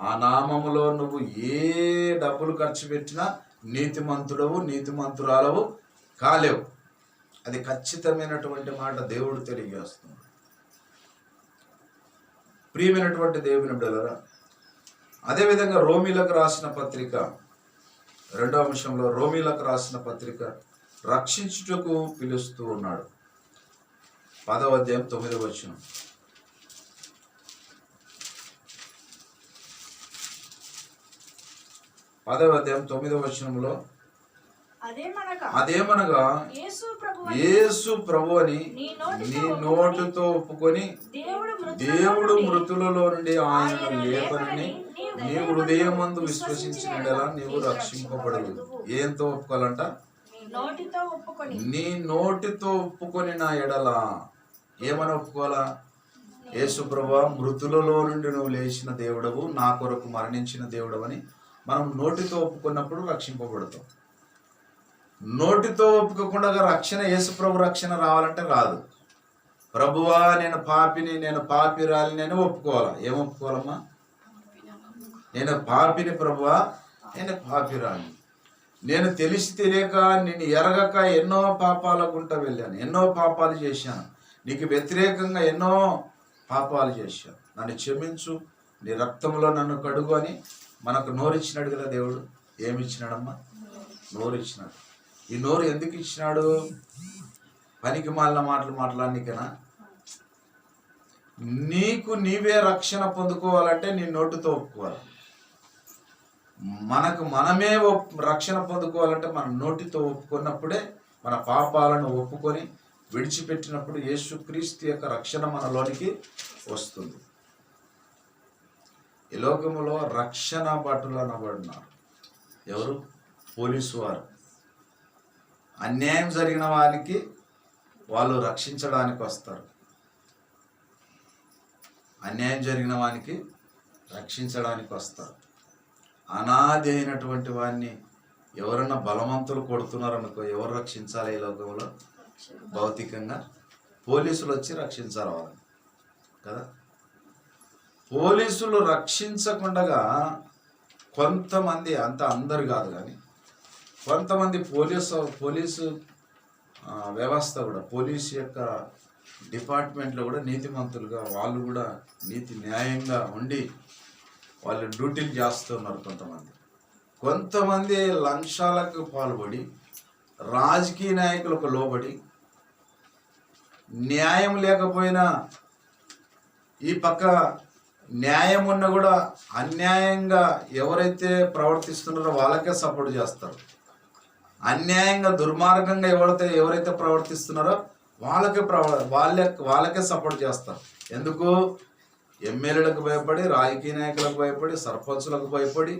ఆ నామములో నువ్వు ఏ డబ్బులు ఖర్చు పెట్టినా నీతిమంతుడవు నీతిమంతురాలవు కాలేవు. అది ఖచ్చితమైనటువంటి మాట దేవుడు తెలియజేస్తున్నాడు. ప్రియమైనటువంటి దేవుని బిడ్డలారా, అదేవిధంగా రోమీలకు రాసిన పత్రిక 2వ అంశంలో, రోమీలకు రాసిన పత్రిక రక్షించుటకు పిలుస్తూ ఉన్నాడు. 10వ అధ్యాయం 9వ వచనం. 10వ అధ్యాయం 9వ వచనంలో, అదేమనగా యేసు ప్రభువని నీ నోటితో ఒప్పుకొని దేవుడు మృతులలో నుండి ఆయన లేపనని నీ హృదయమందు విశ్వసించినడలా నీవు రక్షింపబడదు. ఏంతో ఒప్పుకోవాలంట? నీ నోటితో ఒప్పుకొని నా ఎడల. ఏమని ఒప్పుకోవాలా? యేసు ప్రభువా, మృతులలో నుండి నువ్వు లేచిన దేవుడవు, నా కొరకు మరణించిన దేవుడవు అని మనం నోటితో ఒప్పుకున్నప్పుడు రక్షింపబడతాం. నోటితో ఒప్పుకోకుండా రక్షణ, యేసు ప్రభు రక్షణ రావాలంటే రాదు. ప్రభువా నేను పాపిని, నేను పాపిరాలి, నేను ఒప్పుకోవాలా. ఏం ఒప్పుకోవాలమ్మా? నేను పాపిని ప్రభువా, నేను పాపిరాలి. నేను తెలిసి తెలియక, నేను ఎరగక ఎన్నో పాపాల గుంట వెళ్ళాను, ఎన్నో పాపాలు చేశాను, నీకు వ్యతిరేకంగా ఎన్నో పాపాలు చేశాను, నన్ను క్షమించు, నీ రక్తంలో నన్ను కడుగు అని మనకు నోరిచ్చినాడు కదా దేవుడు. ఏమి ఇచ్చినాడమ్మా? నోరు ఇచ్చినాడు. ఈ నోరు ఎందుకు ఇచ్చినాడు? పనికి మాలిన మాటలు మాట్లాడనికనా? నీకు నీవే రక్షణ పొందుకోవాలంటే నీ నోటితో ఒప్పుకోవాలి. మనకు మనమే రక్షణ పొందుకోవాలంటే మన నోటితో ఒప్పుకున్నప్పుడే, మన పాపాలను ఒప్పుకొని విడిచిపెట్టినప్పుడు యేసుక్రీస్తు యొక్క రక్షణ మనలోనికి వస్తుంది. ఈ లోకములో రక్షణ భటులు అనబడినారు. ఎవరు? పోలీసు వారు. అన్యాయం జరిగిన వారికి వాళ్ళు రక్షించడానికి వస్తారు. అన్యాయం జరిగిన వానికి రక్షించడానికి వస్తారు. అనాది అయినటువంటి వాడిని ఎవరన్నా బలవంతులు కొడుతున్నారనుకో, ఎవరు రక్షించాలి ఈ లోకంలో? భౌతికంగా పోలీసులు వచ్చి రక్షించాలి వాళ్ళని కదా. పోలీసులు రక్షించకుండా కొంతమంది, అంత అందరు కాదు కానీ కొంతమంది పోలీసు వ్యవస్థ కూడా, పోలీసు యొక్క డిపార్ట్మెంట్లో కూడా నీతిమంతులుగా, వాళ్ళు కూడా నీతి న్యాయంగా ఉండి వాళ్ళు డ్యూటీలు చేస్తున్నారు. కొంతమంది లంచాలకు పాల్పడి, రాజకీయ నాయకులకు లోబడి, న్యాయం లేకపోయినా ఈ పక్క న్యాయం ఉన్న కూడా అన్యాయంగా ఎవరైతే ప్రవర్తిస్తున్నారో వాళ్ళకే సపోర్ట్ చేస్తారు. అన్యాయంగా దుర్మార్గంగా ఎవరైతే ప్రవర్తిస్తున్నారో వాళ్ళకే సపోర్ట్ చేస్తారు. ఎందుకు? ఎమ్మెల్యేలకు భయపడి, రాజకీయ నాయకులకు భయపడి, సర్పంచులకు భయపడి,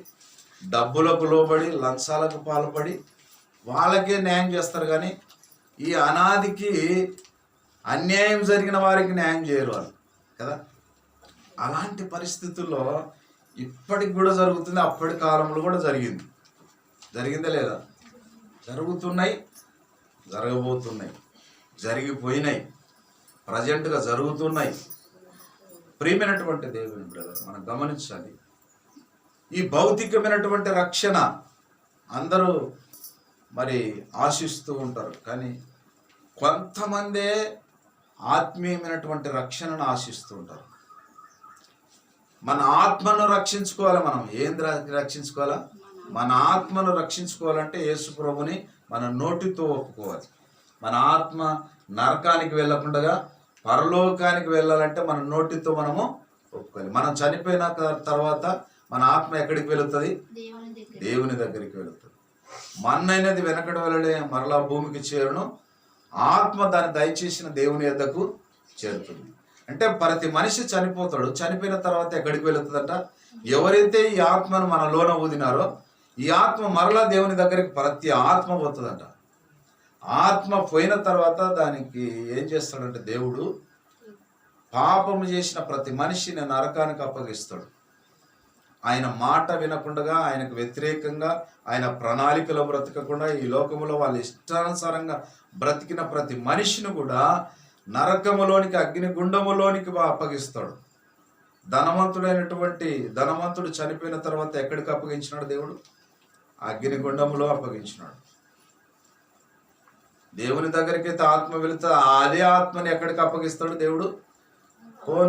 డబ్బులకు లోబడి లంచాలకు పాల్పడి వాళ్ళకే న్యాయం చేస్తారు. కానీ ఈ అనాదికి అన్యాయం జరిగిన వారికి న్యాయం చేయరు వాళ్ళు కదా. అలాంటి పరిస్థితుల్లో ఇప్పటికి కూడా జరుగుతుంది, అప్పటి కాలంలో కూడా జరిగిందా లేదా? జరుగుతున్నాయి, జరగబోతున్నాయి, జరిగిపోయినాయి, ప్రజెంట్గా జరుగుతున్నాయి. ప్రియమైనటువంటి దేవుని బ్రదర్, మనం గమనించాలి, ఈ భౌతికమైనటువంటి రక్షణ అందరూ మరి ఆశిస్తూ ఉంటారు. కానీ కొంతమందే ఆత్మీయమైనటువంటి రక్షణను ఆశిస్తూ ఉంటారు. మన ఆత్మను రక్షించుకోవాలి. మనం ఏం రక్షించుకోవాలా? మన ఆత్మను రక్షించుకోవాలంటే యేసు ప్రభుని మన నోటితో ఒప్పుకోవాలి. మన ఆత్మ నరకానికి వెళ్ళకుండా పరలోకానికి వెళ్ళాలంటే మన నోటితో మనము ఒప్పుకోవాలి. మనం చనిపోయిన తర్వాత మన ఆత్మ ఎక్కడికి వెళుతుంది? దేవుని దగ్గరికి వెళుతుంది. మన్నైనది వెనకటి వలనే మరలా భూమికి చేరును, ఆత్మ దాన్ని దయచేసిన దేవుని యొద్దకు చేరుతుంది. అంటే ప్రతి మనిషి చనిపోతాడు. చనిపోయిన తర్వాత ఎక్కడికి వెళుతుందంట? ఎవరైతే ఈ ఆత్మను మన లోన ఊదినారో ఈ ఆత్మ మరలా దేవుని దగ్గరికి ప్రతి ఆత్మ పోతుందంట. ఆత్మ పోయిన తర్వాత దానికి ఏం చేస్తాడంటే దేవుడు పాపము చేసిన ప్రతి మనిషిని నరకానికి అప్పగిస్తాడు. ఆయన మాట వినకుండా, ఆయనకు వ్యతిరేకంగా, ఆయన ప్రణాళికలో బ్రతకకుండా ఈ లోకములో వాళ్ళ ఇష్టానుసారంగా బ్రతికిన ప్రతి మనిషిని కూడా నరకములోనికి, అగ్నిగుండములోనికి అప్పగిస్తాడు. ధనవంతుడు చనిపోయిన తర్వాత ఎక్కడికి అప్పగించినాడు దేవుడు? అగ్నిగుండములో అప్పగించినాడు. దేవుని దగ్గరికి అయితే ఆత్మ వెళుతా, అదే ఆత్మని ఎక్కడికి అప్పగిస్తాడు దేవుడు?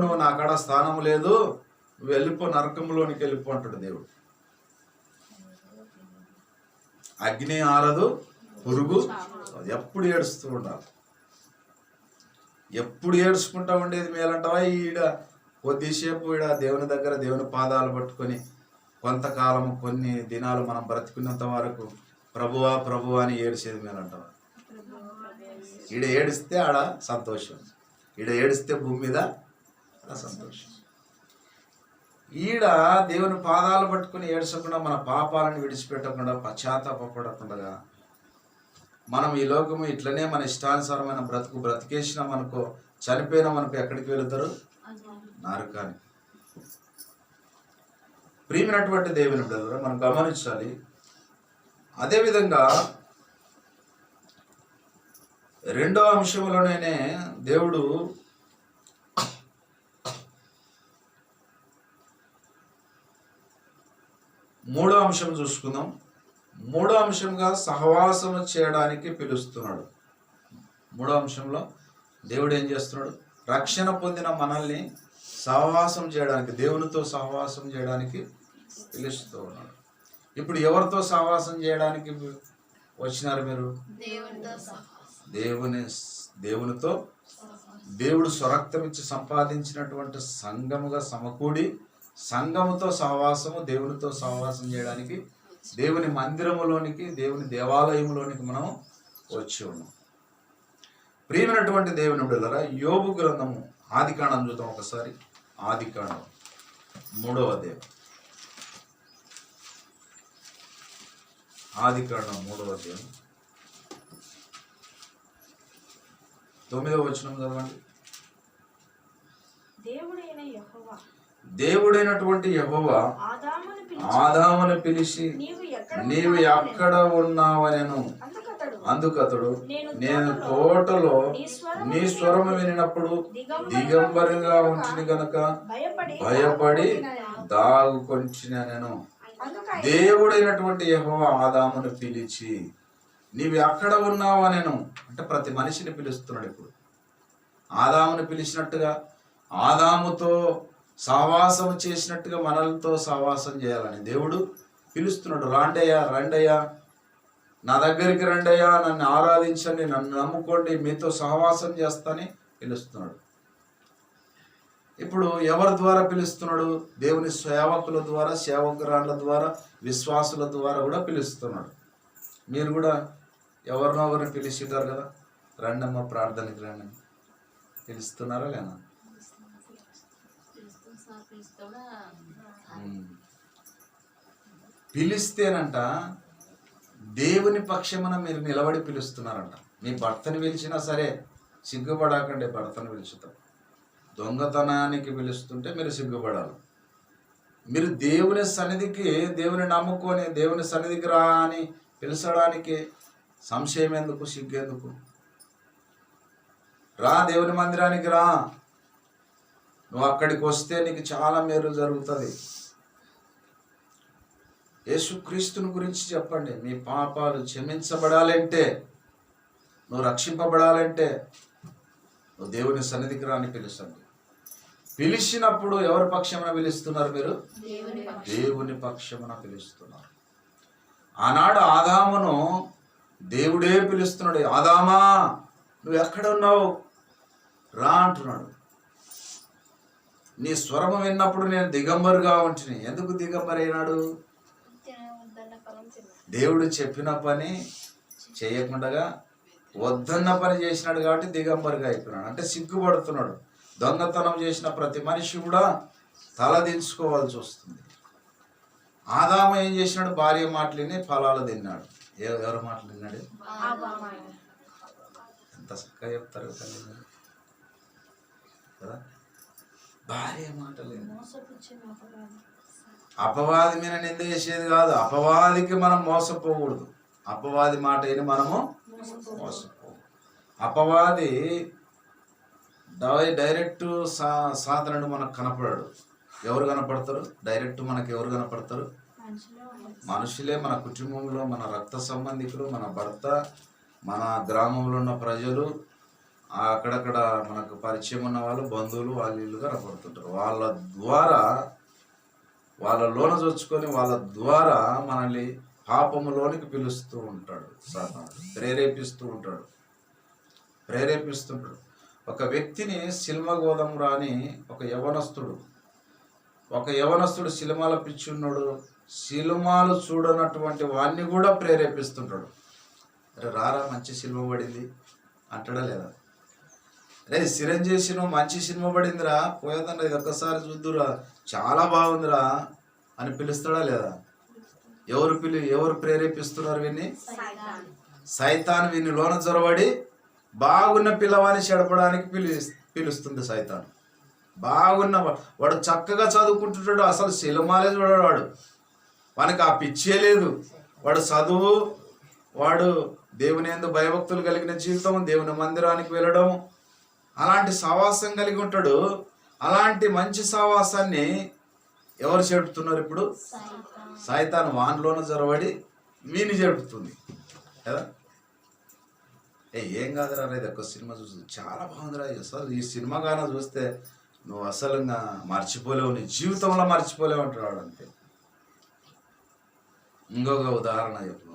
నువ్వు నా కాడ స్థానం లేదు, నువ్వు వెళ్ళిపో, నరకంలోనికి వెళ్ళిపో అంటాడు దేవుడు. అగ్ని ఆరదు, పురుగు ఎప్పుడు ఏడుస్తూ ఉండాలి. ఎప్పుడు ఏడుచుకుంటా ఉండేది మేలంటావా? ఈడ కొద్దిసేపు ఈడ దేవుని దగ్గర దేవుని పాదాలు పట్టుకొని కొంతకాలం, కొన్ని దినాలు మనం బ్రతికున్నంత వరకు ప్రభువా ప్రభువా అని ఏడిచేది మేలంటావా? ఈడ ఏడిస్తే ఆడ సంతోషం, ఈడ ఏడిస్తే భూమి మీద సంతోషం. ఈడ దేవుని పాదాలు పట్టుకుని ఏడ్చకుండా, మన పాపాలను విడిచిపెట్టకుండా, పశ్చాత్తాపడకుండా మనం ఈ లోకము ఇట్లనే మన ఇష్టానుసారమైన బ్రతికేసినాం అనుకో, చనిపోయినా మనకు ఎక్కడికి వెళుతారు? నరకానికి. ప్రియమైనటువంటి దేవుని బిడ్డలారా, మనం గమనించాలి. అదేవిధంగా రెండో అంశంలోనే దేవుడు మూడో అంశం చూసుకుందాం. మూడో అంశంగా సహవాసం చేయడానికి పిలుస్తున్నాడు. మూడో అంశంలో దేవుడు ఏం చేస్తున్నాడు? రక్షణ పొందిన మనల్ని సహవాసం చేయడానికి, దేవునితో సహవాసం చేయడానికి పిలుస్తూ ఉన్నాడు. ఇప్పుడు ఎవరితో సహవాసం చేయడానికి వచ్చినారు మీరు? దేవునితో. దేవుడు స్వరక్తం ఇచ్చి సంపాదించినటువంటి సంఘముగా సమకూడి, సంఘముతో సహవాసము, దేవునితో సహవాసం చేయడానికి దేవుని మందిరములోనికి, దేవుని దేవాలయములోనికి మనం వచ్చి ఉన్నాం. ప్రియమైనటువంటి దేవుని బిడ్డలారా, యోబు గ్రంథము ఆదికాండం చూద్దాం ఒకసారి. ఆదికాండం 3వ అధ్యాయం. ఆదికాండం 3వ అధ్యాయం 9వ వచనం చదవండి. దేవుడైనటువంటి యెహోవా ఆదామును పిలిచి నీవు ఎక్కడ ఉన్నావనెను. అందుకతడు నేను తోటలో నీ స్వరము వినినప్పుడు దిగంబరంగా ఉంచిని గనుక భయపడి దాగుకొంచినెను. దేవుడైనటువంటి యెహోవా ఆదామును పిలిచి నీవు ఎక్కడ ఉన్నావనెను. అంటే ప్రతి మనిషిని పిలుస్తున్నాడు. ఇప్పుడు ఆదామును పిలిచినట్టుగా, ఆదాముతో సహవాసం చేసినట్టుగా మనలతో సహవాసం చేయాలని దేవుడు పిలుస్తున్నాడు. రండయ్యా, నా దగ్గరికి రండయ్యా, నన్ను ఆరాధించండి, నన్ను నమ్ముకోండి, మీతో సహవాసం చేస్తానని పిలుస్తున్నాడు. ఇప్పుడు ఎవరి ద్వారా పిలుస్తున్నాడు? దేవుని సేవకుల ద్వారా, సేవకురాళ్ళ ద్వారా, విశ్వాసుల ద్వారా కూడా పిలుస్తున్నాడు. మీరు కూడా ఎవరినో ఒకరిని పిలిచిటారు కదా, రండమ్మ ప్రార్థనకి రండి, పిలుస్తున్నారా లేనా? పిలిస్తేనంట దేవుని పక్షమున మీరు నిలబడి పిలుస్తున్నారంట. మీ భర్తని పిలిచినా సరే సిగ్గుపడకండి. భర్తను పిలుచుతాం. దొంగతనానికి పిలుస్తుంటే మీరు సిగ్గుపడాలి. మీరు దేవుని సన్నిధికి, దేవుని నమ్ముకొని దేవుని సన్నిధికి రా అని పిలిచడానికి సంశయం ఎందుకు, సిగ్గెందుకు? రా, దేవుని మందిరానికి రా. నువ్వు అక్కడికి వస్తే నీకు చాలా మేలు జరుగుతుంది. యేసుక్రీస్తుని గురించి చెప్పండి. మీ పాపాలు క్షమించబడాలంటే, నువ్వు రక్షింపబడాలంటే నువ్వు దేవుని సన్నిధికి రాని పిలుచండి. పిలిచినప్పుడు ఎవరి పక్షమున పిలుస్తున్నారు? మీరు దేవుని పక్షమున పిలుస్తున్నారు. ఆనాడు ఆదామును దేవుడే పిలుస్తున్నాడు. ఆదామా, నువ్వు ఎక్కడ ఉన్నావు? రా అంటున్నాడు. నీ స్వరము విన్నప్పుడు నేను దిగంబరుగా ఉంటిని. ఎందుకు దిగంబరు అయినాడు? దేవుడు చెప్పిన పని చేయకుండా వద్దన్న పని చేసినాడు కాబట్టి దిగంబరుగా అయిపోయినాడు. అంటే సిగ్గుపడుతున్నాడు. దొంగతనం చేసిన ప్రతి మనిషి కూడా తల దించుకోవాల్సి వస్తుంది. ఆదాము ఏం చేసినాడు? భార్య మాటలని ఫలాలు తిన్నాడు. ఎవరు మాటలు తిన్నాడు? ఎంత చక్కగా చెప్తారు కదా. భార్య మాటలు. అపవాది మీద నింద చేసేది కాదు. అపవాదికి మనం మోసపోకూడదు. అపవాది మాట అయిన మనము మోసపో. అపవాది డైరెక్ట్ సాధనడు మనకు కనపడాడు. ఎవరు కనపడతారు? డైరెక్ట్ మనకు ఎవరు కనపడతారు? మనుషులే. మన కుటుంబంలో మన రక్త సంబంధికులు, మన భర్త, మన గ్రామంలో ఉన్న ప్రజలు, అక్కడక్కడ మనకు పరిచయం ఉన్న వాళ్ళు, బంధువులు, వాళ్ళు ఇల్లు కనపడుతుంటారు. వాళ్ళ ద్వారా, వాళ్ళ లోన చొచ్చుకొని వాళ్ళ ద్వారా మనల్ని పాపములోనికి పిలుస్తూ ఉంటాడు. సాతానుడు ప్రేరేపిస్తుంటాడు. ఒక వ్యక్తిని సిల్మగోదం రాని ఒక యవనస్తుడు సినిమాల పిచ్చున్నాడు. సినిమాలు చూడనటువంటి వాడిని కూడా ప్రేరేపిస్తుంటాడు. అరే రారా, మంచి సినిమా పడింది అంటాడా లేదా? అరే చిరంజీవి సినిమా మంచి సినిమా పడిందిరా, పోయేదండి ఇది ఒక్కసారి చూద్దురా, చాలా బాగుందిరా అని పిలుస్తాడా లేదా? ఎవరు ప్రేరేపిస్తున్నారు వీన్ని? సైతాన్ వీని లోన చొరబడి బాగున్న పిల్లవాడిని చెడపడానికి పిలుస్తుంది సైతాన్. బాగున్న వాడు చక్కగా చదువుకుంటుంటాడు, అసలు సినిమాలే చూడాడు. వానికి ఆ పిచ్చే లేదు. వాడు చదువు, వాడు దేవుని యందు భయభక్తులు కలిగిన జీవితం, దేవుని మందిరానికి వెళ్ళడం, అలాంటి సావాసం కలిగి ఉంటాడు. అలాంటి మంచి సావాసాన్ని ఎవరు చెడుపుతున్నారు ఇప్పుడు? సైతాన్ వాన్లోన జొరబడి వీని చెడుపుతుంది కదా. ఏం కాదురా అనేది ఒక సినిమా చూస్తుంది, చాలా బాగుందిరా, అసలు ఈ సినిమా గాన చూస్తే నువ్వు అసలు మర్చిపోలేవు, నీ జీవితంలో మర్చిపోలేవు అంటున్నాడు. అంతే. ఇంకొక ఉదాహరణ చెప్పు.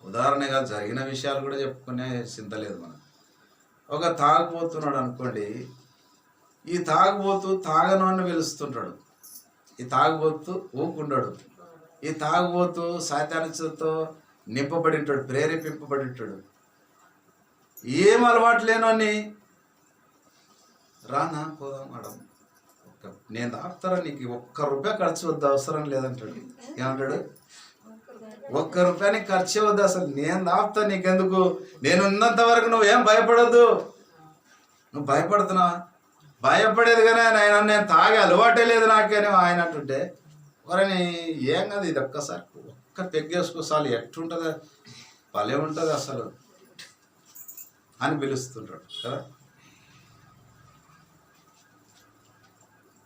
ఉదాహరణగా జరిగిన విషయాలు కూడా చెప్పుకునే చింత లేదు మనకు. ఒక తాగుబోతున్నాడు అనుకోండి. ఈ తాగుబోతు తాగనోన్ని పిలుస్తుంటాడు. ఈ తాగుబోతు ఊకుంటాడు. ఈ తాగుబోతు సాతానుతో నింపబడి ఉంటాడు, ప్రేరేపింపబడి ఉంటాడు. ఏం అలవాటు లేనోని రానా పోదాం మేడం, నేను తాగుతారా, నీకు ₹1 ఖర్చు వద్దు, అవసరం లేదంటాడు. ఏమంటాడు? ₹1 ఖర్చే వద్దు, అసలు నేను తాగుతా, నీకెందుకు, నేను ఉన్నంత వరకు నువ్వేం భయపడద్దు. నువ్వు భయపడుతున్నా? భయపడేది కానీ ఆయన, నేను తాగే అలవాటే లేదు నాకేని ఆయన అంటుంటే, వరని ఏం కాదు, ఇది ఒక్కసారి ఒక్క పెగ్గేసుకోసాలి, ఎట్టుంటుంది, భలే ఉంటుంది అసలు అని పిలుస్తుంటాడు కదా.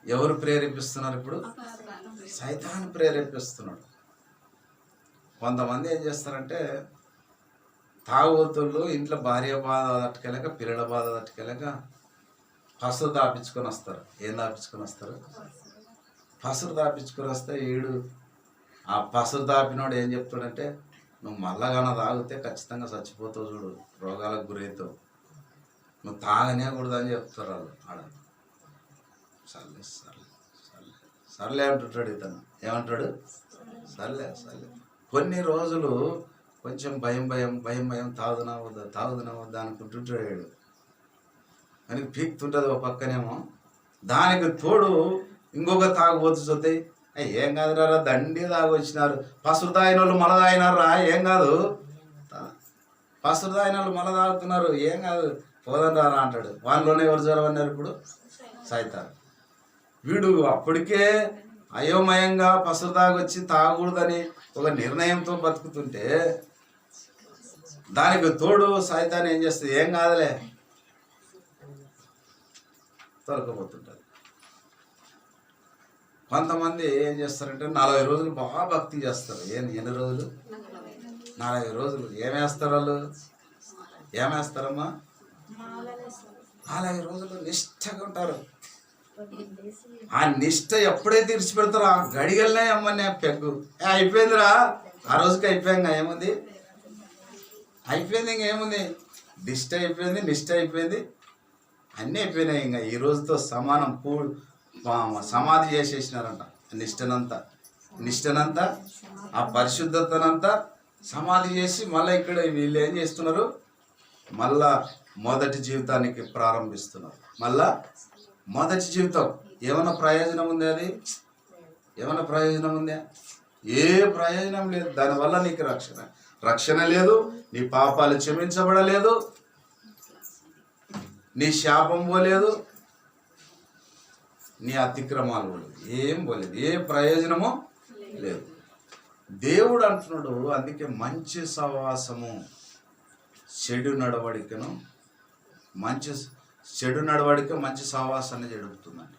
ఎవరు ప్రేరేపిస్తున్నారు ఇప్పుడు? సైతాను ప్రేరేపిస్తున్నాడు. కొంతమంది ఏం చేస్తారంటే, తాగుబోతుళ్ళు ఇంట్లో భార్య బాధ తట్టుకెళ్ళక, పిల్లల బాధ తట్టుకెళ్ళక పసురు దాపించుకొని వస్తారు. ఏం దాపించుకొని వస్తారు? పసురు దాపించుకొని వస్తే ఆ పసురు దాపినోడు ఏం చెప్తాడంటే, నువ్వు మళ్ళగానే తాగితే ఖచ్చితంగా చచ్చిపోతావు, చూడు, రోగాలకు గురవుతావు, నువ్వు తాగనే కూడదని చెప్తారు వాళ్ళు. సర్లే సర్లే సర్లే సర్లే అంటుంటాడు ఇతను. ఏమంటాడు? సర్లే సర్లే. కొన్ని రోజులు కొంచెం భయం తాగుదనా వద్దా అనుకుంటుంటాడు. కానీ పీక్తుంటుంది ఒక పక్కనేమో. దానికి తోడు ఇంకొక తాగుబోతు చూద్దాయి, ఏం కాదురా, దండి తాగొచ్చినారు, పసురు తాగిన వాళ్ళు మళ్ళా తాగినారా, ఏం కాదు, పసురు తాగిన వాళ్ళు మళ్ళా తాగుతున్నారు, ఏం కాదు, పోదాం రా అంటాడు. వాళ్ళలోనే ఎవరు జ్వరం అన్నారు ఇప్పుడు? సైతాన్. వీడు అప్పటికే అయోమయంగా పసురు తాగొచ్చి తాగకూడదని ఒక నిర్ణయంతో బతుకుతుంటే దానికి తోడు సైతాన్ ఏం చేస్తుంది? ఏం కాదులే, తొలకపోతుంటుంది. కొంతమంది ఏం చేస్తారంటే 40 రోజులు బాగా భక్తి చేస్తారు. ఎన్ని రోజులు? 40 రోజులు. ఏమేస్తారు వాళ్ళు? ఏమేస్తారమ్మా? 40 రోజులు నిష్టగా ఉంటారు. ఆ నిష్ట ఎప్పుడైతే విడిచిపెడతారో ఆ గడిగలనే అమ్మని పెగ్గు అయిపోయిందిరా, ఆ రోజుకి అయిపోయాక ఏముంది? అయిపోయింది, ఇంకేముంది? దిష్ట అయిపోయింది, నిష్ట అయిపోయింది, అన్నీ అయిపోయినాయి. ఇంకా ఈ రోజుతో సమానం. సమాధి చేసేసినారంట నిష్టనంతా ఆ పరిశుద్ధతనంతా సమాధి చేసి మళ్ళీ ఇక్కడ వీళ్ళు ఏం చేస్తున్నారు? మళ్ళా మొదటి జీవితానికి ప్రారంభిస్తున్నారు. మళ్ళా మొదటి జీవితం. ఏమైనా ప్రయోజనం ఉంది? అది ఏమైనా ప్రయోజనం ఉందా? ఏ ప్రయోజనం లేదు. దానివల్ల నీకు రక్షణ లేదు, నీ పాపాలు క్షమించబడలేదు, నీ శాపం పోలేదు, నీ అతిక్రమాలు పోలేదు, ఏం పోలేదు, ఏ ప్రయోజనము లేదు. దేవుడు అంటున్నాడు, అందుకే మంచి సహవాసము చెడు నడవడిక మంచి సహవాసాన్ని జడుపుతుందంట.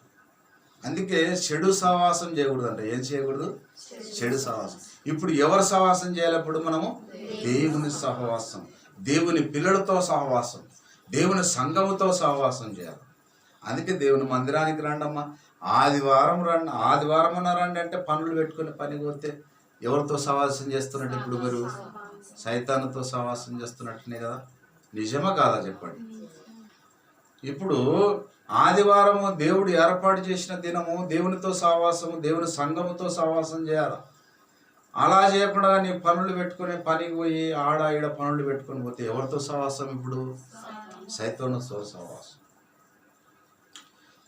అందుకే చెడు సహవాసం చేయకూడదంట. ఏం చేయకూడదు? చెడు సహవాసం. ఇప్పుడు ఎవరు సహవాసం చేయాలి? ఇప్పుడు మనము దేవుని సహవాసం, దేవుని పిల్లలతో సహవాసం, దేవుని సంఘముతో సహవాసం చేయాలి. అందుకే దేవుని మందిరానికి రండమ్మా, ఆదివారం రండి, ఆదివారం అన్న రండి అంటే పనులు పెట్టుకుని పని పోతే ఎవరితో సహవాసం చేస్తున్నట్టు? ఇప్పుడు మీరు సైతానుతో సహవాసం చేస్తున్నట్టునే కదా. నిజమా కాదా చెప్పండి? ఇప్పుడు ఆదివారము దేవుడు ఏర్పాటు చేసిన దినము, దేవునితో సహవాసము, దేవుని సంఘముతో సహవాసం చేయాలి. అలా చేయకుండా నీ పనులు పెట్టుకుని పనికి పోయి ఆడ ఈడ పనులు పెట్టుకొని పోతే ఎవరితో సహవాసం? ఇప్పుడు సైతానుతో సహవాసం.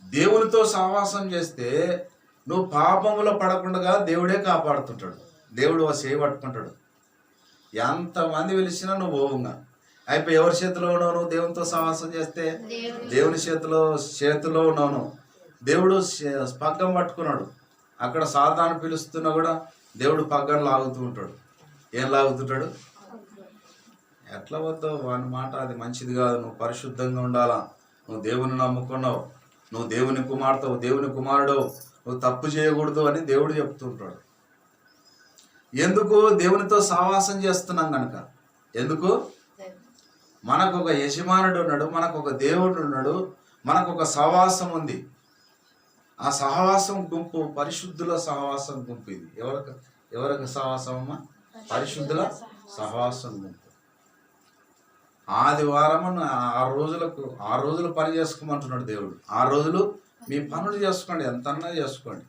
దేవునితో సహవాసం చేస్తే నువ్వు పాపములో పడకుండా దేవుడే కాపాడుతుంటాడు. దేవుడు సేవ పట్టుకుంటాడు. ఎంతమంది పిలిచినా నువ్వు పోవుగా అయిపోయి ఎవరి చేతిలో ఉన్నావు? నువ్వు దేవునితో సహవాసం చేస్తే దేవుని చేతిలో ఉన్నావు. దేవుడు పగ్గం పట్టుకున్నాడు. అక్కడ సాతాను పిలుస్తున్నా కూడా దేవుడు పగ్గం లాగుతూ ఉంటాడు. ఏం లాగుతుంటాడు? ఎట్లా వద్దావు వాని మాట, అది మంచిది కాదు, నువ్వు పరిశుద్ధంగా ఉండాలా, నువ్వు దేవుని నమ్ముకున్నావు, నువ్వు దేవుని కుమార్తెవు, దేవుని కుమారుడు, నువ్వు తప్పు చేయకూడదు అని దేవుడు చెప్తుంటాడు. ఎందుకు? దేవునితో సహవాసం చేస్తున్నాం కనుక. ఎందుకు? మనకు ఒక యజమానుడు ఉన్నాడు, మనకు ఒక దేవుడు ఉన్నాడు, మనకు ఒక సహవాసం ఉంది. ఆ సహవాసం గుంపు పరిశుద్ధుల సహవాసం గుంపు. ఇది ఎవరికి సహవాసం అమ్మా? పరిశుద్ధుల సహవాసం గుంపు. ఆదివారం 6 రోజులు పని చేసుకోమంటున్నాడు దేవుడు. 6 రోజులు మీ పనులు చేసుకోండి, ఎంతన్నా చేసుకోండి.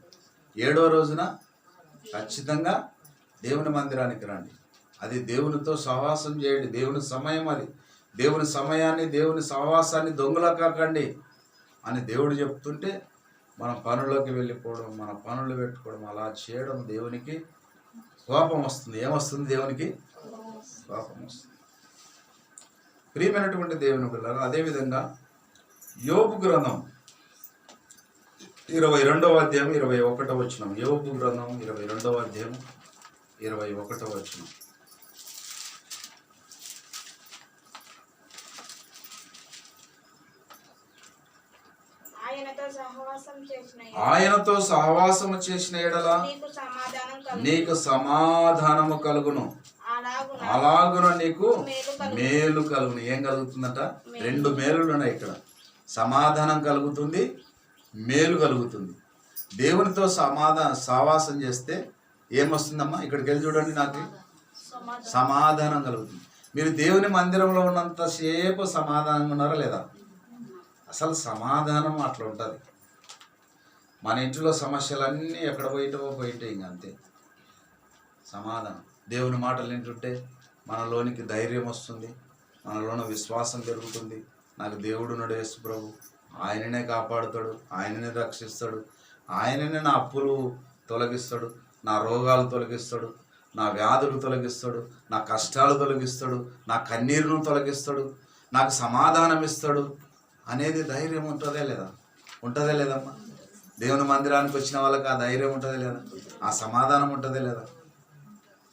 7వ రోజున ఖచ్చితంగా దేవుని మందిరానికి రండి. అది దేవునితో సహవాసం చేయండి. దేవుని సమయం అది. దేవుని సమయాన్ని, దేవుని సహవాసాన్ని దొంగలా కాకండి అని దేవుడు చెప్తుంటే మన పనుల్లోకి వెళ్ళిపోవడం, మన పనులు పెట్టుకోవడం, అలా చేయడం దేవునికి కోపం వస్తుంది. ఏమొస్తుంది? దేవునికి కోపం వస్తుంది. ప్రియమైనటువంటి దేవుని పిల్లలు, అదేవిధంగా యోబు గ్రంథం 22వ అధ్యాయం 21వ వచనం. యోబు గ్రంథం 22వ అధ్యాయం 21వ వచనం. ఆయనతో సహవాసము చేసిన ఎడల నీకు సమాధానము కలుగును, అలాగున నీకు మేలు కలుగును. ఏం కలుగుతుందట? 2 మేలులు ఉన్నాయి ఇక్కడ. సమాధానం కలుగుతుంది, మేలు కలుగుతుంది. దేవునితో సహవాసం చేస్తే ఏమొస్తుందమ్మా? ఇక్కడికి వెళ్ళి చూడండి, నాకు సమాధానం కలుగుతుంది. మీరు దేవుని మందిరంలో ఉన్నంతసేపు సమాధానంగా ఉన్నారా లేదా? అసలు సమాధానం అట్లా ఉంటుంది. మన ఇంట్లో సమస్యలన్నీ ఎక్కడ పోయిటే ఇంక అంతే. సమాధానం దేవుని మాటలు వింటుంటే మనలోనికి ధైర్యం వస్తుంది, మనలోన విశ్వాసం పెరుగుతుంది. నాకు దేవుడు ఉన్నాడు, యేసు ప్రభు, ఆయననే కాపాడుతాడు, ఆయననే రక్షిస్తాడు, ఆయననే నా అప్పులు తొలగిస్తాడు, నా రోగాలు తొలగిస్తాడు, నా వ్యాధులు తొలగిస్తాడు, నా కష్టాలు తొలగిస్తాడు, నా కన్నీరును తొలగిస్తాడు, నాకు సమాధానం ఇస్తాడు అనేది ధైర్యం ఉంటుందే లేదా? ఉంటుందే లేదమ్మా? దేవుని మందిరానికి వచ్చిన వాళ్ళకి ఆ ధైర్యం ఉంటుందే లేదా? ఆ సమాధానం ఉంటుందే లేదా?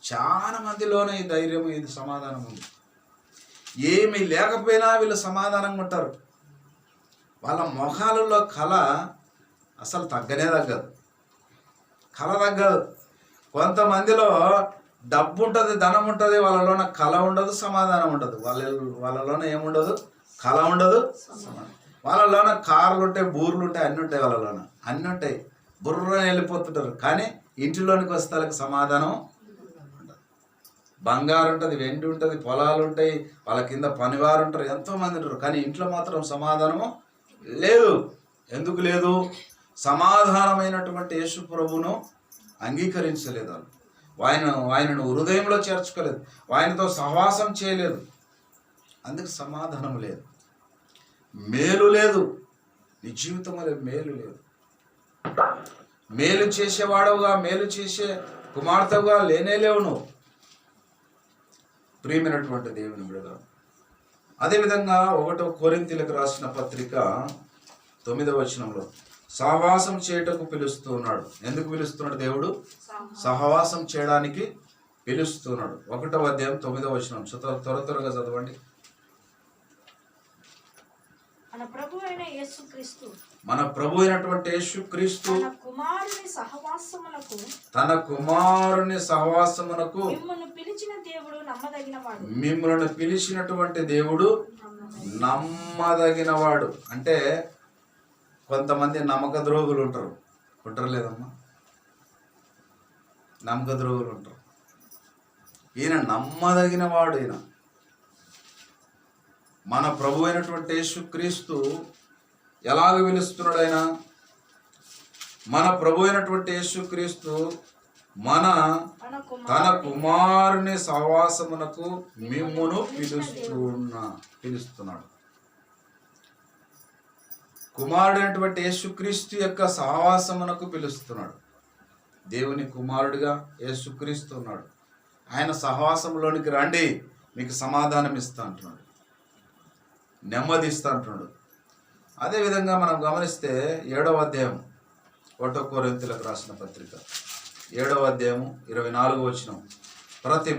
చాలా మందిలోనే ఈ ధైర్యం, ఇది సమాధానం ఉంది. ఏమీ లేకపోయినా వీళ్ళు సమాధానంగా ఉంటారు. వాళ్ళ మొఖాలలో కళ అసలు తగ్గనే తగ్గదు, కళ తగ్గదు. కొంతమందిలో డబ్బు ఉంటుంది, ధనం ఉంటుంది, వాళ్ళలోన కళ ఉండదు, సమాధానం ఉండదు. వాళ్ళలోన ఏముండదు? కళ ఉండదు, వాళ్ళలోన కార్లు ఉంటాయి, బూర్లు ఉంటాయి, అన్నీ ఉంటాయి, వాళ్ళలోన అన్నీ ఉంటాయి, బుర్రని వెళ్ళిపోతుంటారు. కానీ ఇంటిలోనికి వస్తే వాళ్ళకి సమాధానం ఉండదు. బంగారు ఉంటుంది, వెండి ఉంటుంది, పొలాలు ఉంటాయి, వాళ్ళ కింద పనివారు ఉంటారు, ఎంతోమంది ఉంటారు, కానీ ఇంట్లో మాత్రం సమాధానము లేదు. ఎందుకు లేదు? సమాధానమైనటువంటి యేసు ప్రభువును అంగీకరించలేదు వాళ్ళు. ఆయనను హృదయంలో చేర్చుకోలేదు, ఆయనతో సహవాసం చేయలేదు. అందుకు సమాధానం లేదు, మేలు లేదు, నీ జీవితంలో మేలు లేదు. మేలు చేసేవాడవుగా, మేలు చేసే కుమార్తెగా లేనేలేవు నువ్వు, ప్రియమైనటువంటి దేవుని బిడ్డ. అదేవిధంగా 1 కొరింథీయులకు రాసిన పత్రిక 9వ వచనంలో సహవాసం చేయటకు పిలుస్తున్నాడు. ఎందుకు పిలుస్తున్నాడు? దేవుడు సహవాసం చేయడానికి పిలుస్తున్నాడు. 1వ అధ్యాయం 9వ వచనం త్వరగా చదవండి. మన ప్రభు అయినటువంటి యేసుక్రీస్తు తన కుమారుని సహవాసమునకు మిమ్మల్ని పిలిచినటువంటి దేవుడు నమ్మదగినవాడు. అంటే కొంతమంది నమ్మక ద్రోగులు ఉంటారు లేదమ్మా? నమ్మక ద్రోగులు ఉంటారు. ఈయన నమ్మదగినవాడు. ఈయన మన ప్రభు అయినటువంటి యేసుక్రీస్తు ఎలాగ పిలుస్తున్నాడు? ఆయన మన ప్రభు అయినటువంటి యేసుక్రీస్తు తన కుమారుని సహవాసమునకు మిమ్మును పిలుస్తున్నాడు. కుమారుడైనటువంటి యేసుక్రీస్తు యొక్క సహవాసమునకు పిలుస్తున్నాడు. దేవుని కుమారుడిగా యేసుక్రీస్తు ఉన్నాడు. ఆయన సహవాసంలోనికి రండి, మీకు సమాధానం ఇస్తా అంటున్నాడు, నెమ్మది ఇస్తా అంటున్నాడు. అదేవిధంగా మనం గమనిస్తే 7వ అధ్యాయం 1 కొరింథీయులకు రాసిన పత్రిక 7వ అధ్యాయం 24వ వచనం, ప్రతి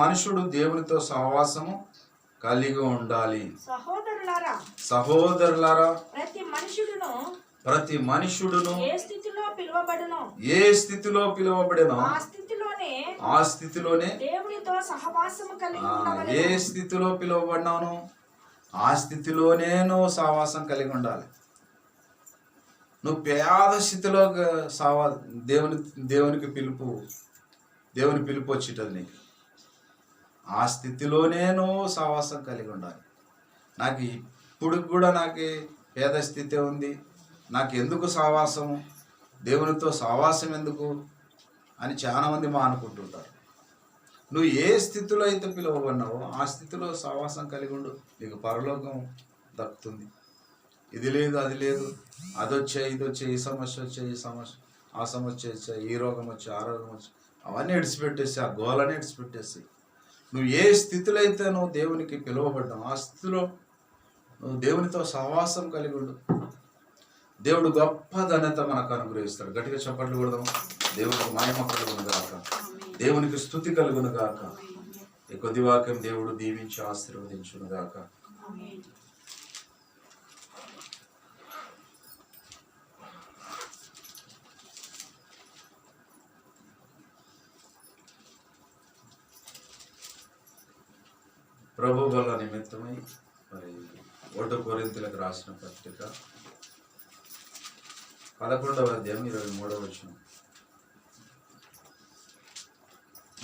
మనుషుడు దేవునితో సహవాసము కలిగి ఉండాలి. సహోదరులారా ప్రతి మనుషుడును ఏ స్థితిలో పిలువబడినో ఆ స్థితిలోనే ఏ స్థితిలో పిలువబడినాను ఆ స్థితిలోనే నువ్వు సహవాసం కలిగి ఉండాలి. నువ్వు పేద స్థితిలో దేవునికి దేవుని పిలుపు వచ్చేటది నీకు. ఆ స్థితిలోనే నువ్వు సహవాసం కలిగి ఉండాలి. నాకు ఇప్పుడు కూడా నాకు పేద స్థితి ఉంది, నాకు ఎందుకు సహవాసము, దేవునితో సహవాసం ఎందుకు అని చాలామంది అనుకుంటుంటారు. నువ్వు ఏ స్థితిలో అయితే పిలువబడినావో ఆ స్థితిలో సహవాసం కలిగి ఉండు, నీకు పరలోకం దక్కుతుంది. ఇది లేదు, అది లేదు, అది వచ్చే, ఇది వచ్చే, ఈ సమస్య వచ్చే, ఈ సమస్య, ఆ సమస్య వచ్చే, ఈ రోగం వచ్చే, ఆ రోగం వచ్చే, అవన్నీ విడిచిపెట్టేసి, ఆ గోలని విడిచిపెట్టేసి నువ్వు ఏ స్థితిలో అయితే నువ్వు దేవునికి పిలువబడ్డావు ఆ స్థితిలో నువ్వు దేవునితో సహవాసం కలిగి ఉండు. దేవుడు గొప్ప ధన్యత మనకు అనుగ్రహిస్తాడు. గట్టిగా చప్పట్లు కొడదాం. దేవునికి మహిమ కలుగును గాక, దేవునికి స్తుతి కలుగును గాక. ఈ కొద్ది వాక్యం దేవుడు దీవించి ఆశీర్వదించును గాక. ప్రభు బల నిమిత్తమై మరి 1 కొరింథీయులకు రాసిన పత్రిక 11వ అధ్యాయం 23వ వచనం,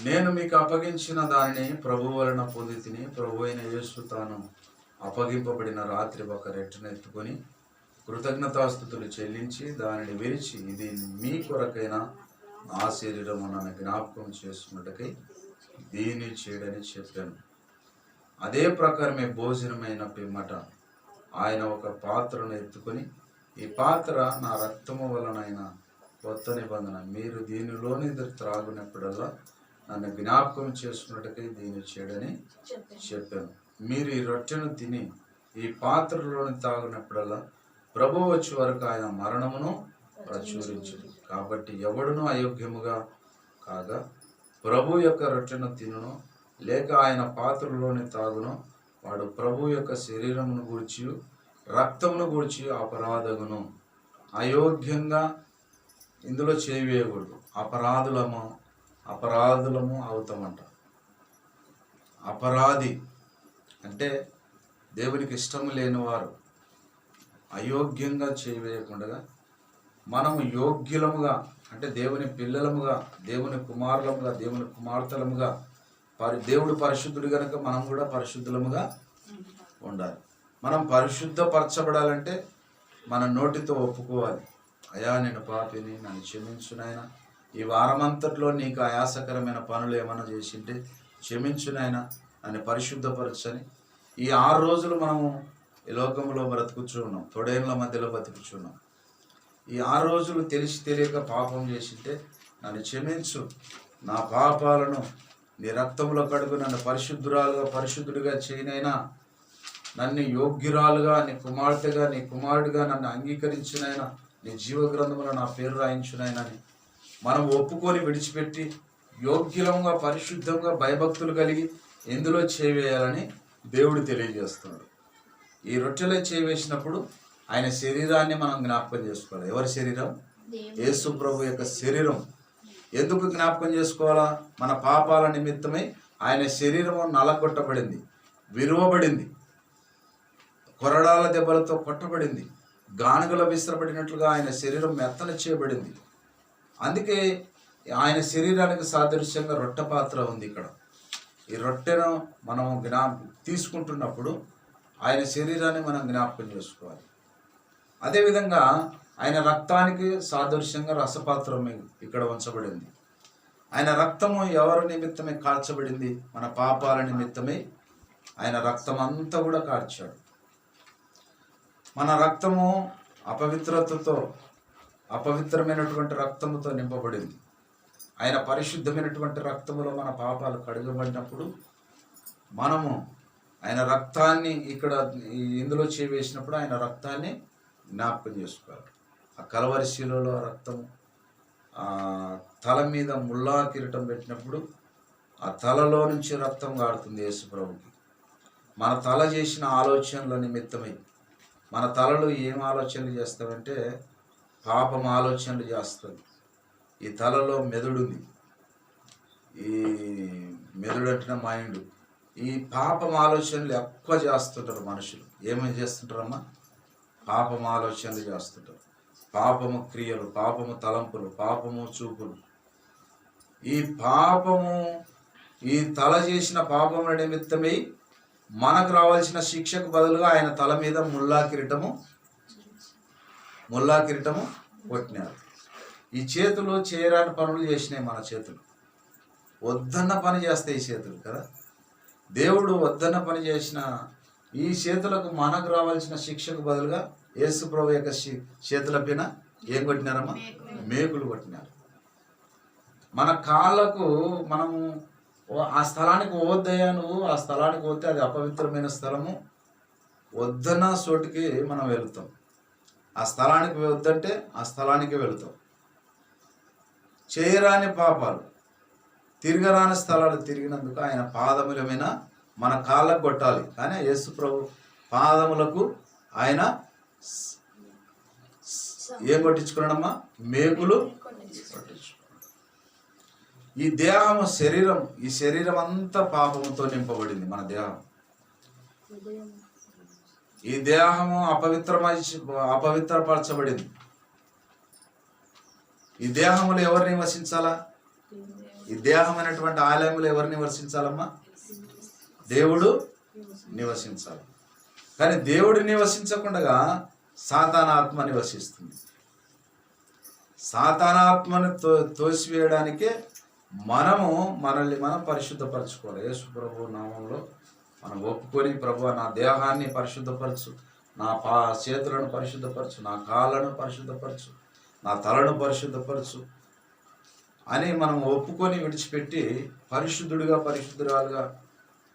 నేను మీకు అప్పగించిన దానిని ప్రభు వలన పొంది తిని, ప్రభు అయిన యేసు తాను అప్పగింపబడిన రాత్రి ఒక రెట్టును ఎత్తుకొని కృతజ్ఞతాస్తుతులు చెల్లించి దానిని విరిచి, ఇది మీ కొరకైన నా శరీరము నన్ను జ్ఞాపకం చేసుకున్నట్టుకై దీన్ని చేయడని చెప్పాను. అదే ప్రకారమే భోజనమైన పిమ్మట ఆయన ఒక పాత్రను ఎత్తుకొని, ఈ పాత్ర నా రక్తము వలనైన కొత్త నిబంధన. మీరు దీనిలోని త్రాగునప్పుడల్లా నన్ను జ్ఞాపకం చేసుకున్నట్టుకై దీన్ని చేయడని చెప్పాను. మీరు ఈ రొట్టెను తిని ఈ పాత్రలోని తాగినప్పుడల్లా ప్రభువు వచ్చే వరకు ఆయన మరణమును ప్రచురించు. కాబట్టి ఎవడును అయోగ్యముగా కాగా ప్రభు యొక్క రొట్టెను తినును లేక ఆయన పాత్రలోని తాగును వాడు ప్రభు యొక్క శరీరమును గూర్చి రక్తమును గూర్చి అపరాధగును. అయోగ్యంగా ఇందులో చేయవేయకూడదు. అపరాధులము అవుతామంట. అపరాధి అంటే దేవునికి ఇష్టం లేనివారు. అయోగ్యంగా చేయవేయకుండా మనము యోగ్యులముగా అంటే దేవుని పిల్లలముగా, దేవుని కుమారులముగా, దేవుని కుమార్తెలముగా, దేవుడు పరిశుద్ధుడు కనుక మనం కూడా పరిశుద్ధులముగా ఉండాలి. మనం పరిశుద్ధపరచబడాలంటే మన నోటితో ఒప్పుకోవాలి, అయా నేను పాపిని, నన్ను క్షమించునైనా, ఈ వారమంతట్లో నీకు ఆయాసకరమైన పనులు ఏమైనా చేసింటే క్షమించునైనా, నన్ను పరిశుద్ధపరచని. ఈ 6 రోజులు మనము ఈ లోకంలో బ్రతుకుచున్నాం, తొడేళ్ల మధ్యలో బతుకుచున్నాం. ఈ 6 రోజులు తెలిసి తెలియక పాపం చేసింటే నన్ను క్షమించు, నా పాపాలను నీ రక్తంలో కడుగు, నన్ను పరిశుద్ధుడిగా చేయనైనా, నన్ను యోగ్యురాలుగా, నీ కుమార్తెగా, నీ కుమారుడిగా నన్ను అంగీకరించునైనా, నీ జీవగ్రంథంలో నా పేరు రాయించునైనా మనం ఒప్పుకొని విడిచిపెట్టి యోగ్యులంగా, పరిశుద్ధంగా, భయభక్తులు కలిగి ఎందులో చేయవేయాలని దేవుడు తెలియజేస్తున్నాడు. ఈ రొట్టెలో చేయవేసినప్పుడు ఆయన శరీరాన్ని మనం జ్ఞాపకం చేసుకోవాలి. ఎవరి శరీరం? యేసు ప్రభు యొక్క శరీరం. ఎందుకు జ్ఞాపకం చేసుకోవాలా? మన పాపాల నిమిత్తమై ఆయన శరీరము నలగొట్టబడింది, విరువబడింది, కొరడాల దెబ్బలతో కొట్టబడింది, గానుగల విసిరబడినట్లుగా ఆయన శరీరం మెత్తన చేయబడింది. అందుకే ఆయన శరీరానికి సాదృశ్యంగా రొట్టె పాత్ర ఉంది ఇక్కడ. ఈ రొట్టెను మనం తీసుకుంటున్నప్పుడు ఆయన శరీరాన్ని మనం జ్ఞాపకం చేసుకోవాలి. అదేవిధంగా ఆయన రక్తానికి సాదృశ్యంగా రసపాత్రం ఇక్కడ ఉంచబడింది. ఆయన రక్తము ఎవరి నిమిత్తమే కార్చబడింది? మన పాపాల నిమిత్తమే ఆయన రక్తం అంతా కూడా కార్చాడు. మన రక్తము అపవిత్రమైనటువంటి రక్తముతో నింపబడింది. ఆయన పరిశుద్ధమైనటువంటి రక్తములో మన పాపాలు కడుగబడినప్పుడు మనము ఆయన రక్తాన్ని ఇక్కడ ఇందులో చేవేసినప్పుడు ఆయన రక్తాన్ని జ్ఞాపకం చేసుకోవాలి. ఆ కలవరి శిలువలో రక్తము, తల మీద ముల్లా కిరీటం పెట్టినప్పుడు ఆ తలలో నుంచి రక్తం కారుతుంది యేసు ప్రభుకి. మన తల చేసిన ఆలోచనల నిమిత్తమై, మన తలలో ఏం ఆలోచనలు చేస్తామంటే పాపం ఆలోచనలు చేస్తుంది. ఈ తలలో మెదడుంది, ఈ మెదడు అంటే మైండ్. ఈ పాపం ఆలోచనలు ఎక్కువ చేస్తుంటారు మనుషులు. ఏమేమి చేస్తుంటారమ్మా? పాపం ఆలోచనలు చేస్తుంటారు. పాపము క్రియలు, పాపము తలంపులు, పాపము చూపులు. ఈ తల చేసిన పాపముల నిమిత్తమై మనకు రావాల్సిన శిక్షకు బదులుగా ఆయన తల మీద ముల్లా కిరీటము కొట్టినారు. ఈ చేతులు చేయరాని పనులు చేసినాయి. మన చేతులు వద్దన్న పని చేస్తాయి ఈ చేతులు కదా. దేవుడు వద్దన్న పని చేసిన ఈ చేతులకు మనకు రావాల్సిన శిక్షకు బదులుగా యేసు ప్రభు యొక్క చేతుల పైన ఏం కొట్టినారమ్మా? మేకులు కొట్టినారు. మన కాళ్ళకు మనము ఆ స్థలానికి పోవద్దయ్యా, నువ్వు ఆ స్థలానికి పోతే అది అపవిత్రమైన స్థలము, వద్దన్న చోటుకి మనం వెళుతాం. ఆ స్థలానికి వద్దంటే ఆ స్థలానికి వెళుతాం. చేయరాని పాపాలు, తిరగరాని స్థలాలు తిరిగినందుకు ఆయన పాదముల మీద మన కాళ్ళకు కొట్టాలి. కానీ యేసు ప్రభు పాదములకు ఆయన ఏం కొట్టించుకున్నాడమ్మా? మేకులు కొట్టించుకున్నాడు. ఈ దేహము ఈ శరీరం అంతా పాపముతో నింపబడింది. మన దేహం, ఈ దేహము అపవిత్రపరచబడింది. ఈ దేహములు ఎవరు నివసించాలా? ఈ దేహం అనేటువంటి ఆలయములు ఎవరు నివసించాలమ్మా? దేవుడు నివసించాలి. కానీ దేవుడు నివసించకుండా సాతానాత్మ నివసిస్తుంది. సాతానాత్మను తోసివేయడానికే మనల్ని మనం పరిశుద్ధపరచుకోవాలి. యేసు ప్రభు నామంలో మనం ఒప్పుకొని, ప్రభు నా దేహాన్ని పరిశుద్ధపరచు, నా చేతులను పరిశుద్ధపరచు, నా కాళ్ళను పరిశుద్ధపరచు, నా తలను పరిశుద్ధపరచు అని మనం ఒప్పుకొని విడిచిపెట్టి పరిశుద్ధుడిగా పరిశుద్ధురాలుగా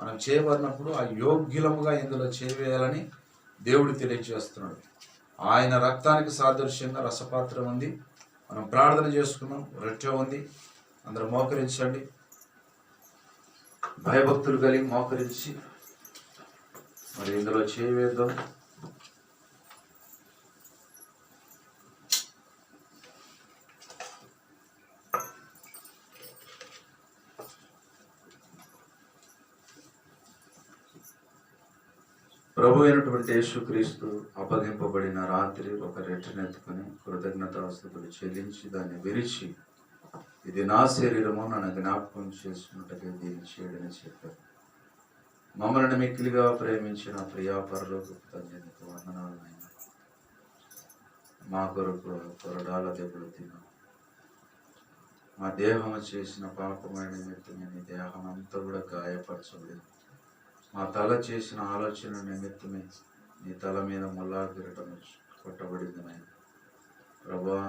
మనం చేయబడినప్పుడు ఆ యోగ్యులముగా ఇందులో చేయవేయాలని దేవుడు తెలియజేస్తున్నాడు. ఆయన రక్తానికి సాదృశ్యంగా రసపాత్రం ఉంది. మనం ప్రార్థన చేసుకున్నాం, రొట్టె ఉంది. అందరూ మోకరించండి, భయభక్తులు కలిగి మోకరించి మరి ఇందులో చేయవేద్దాం. ప్రభు అయినటువంటి యేసుక్రీస్తు అప్పగింపబడిన రాత్రి ఒక రెట్టెనెత్తుకుని కృతజ్ఞతాస్తుతులు చెల్లించి దాన్ని విరిచి, ఇది నా శరీరము, నన్ను జ్ఞాపకం చేసుకున్నట్టుగా దీన్ని చేయడని చెప్పారు. మమ్మల్ని మిక్కిలిగా ప్రేమించిన ప్రియా పరలోకపు తండ్రి, నీకు వందనాలు నాయన. మా కొరకు కొరడాల దెబ్బలు తిన్నా, మా దేహము చేసిన పాపమైన నిమిత్తమే నీ దేహం అంతా కూడా గాయపరచబడింది. మా తల చేసిన ఆలోచన నిమిత్తమే నీ తల మీద ముల్లా కిరీటం కొట్టబడింది నాయన. ప్రభా,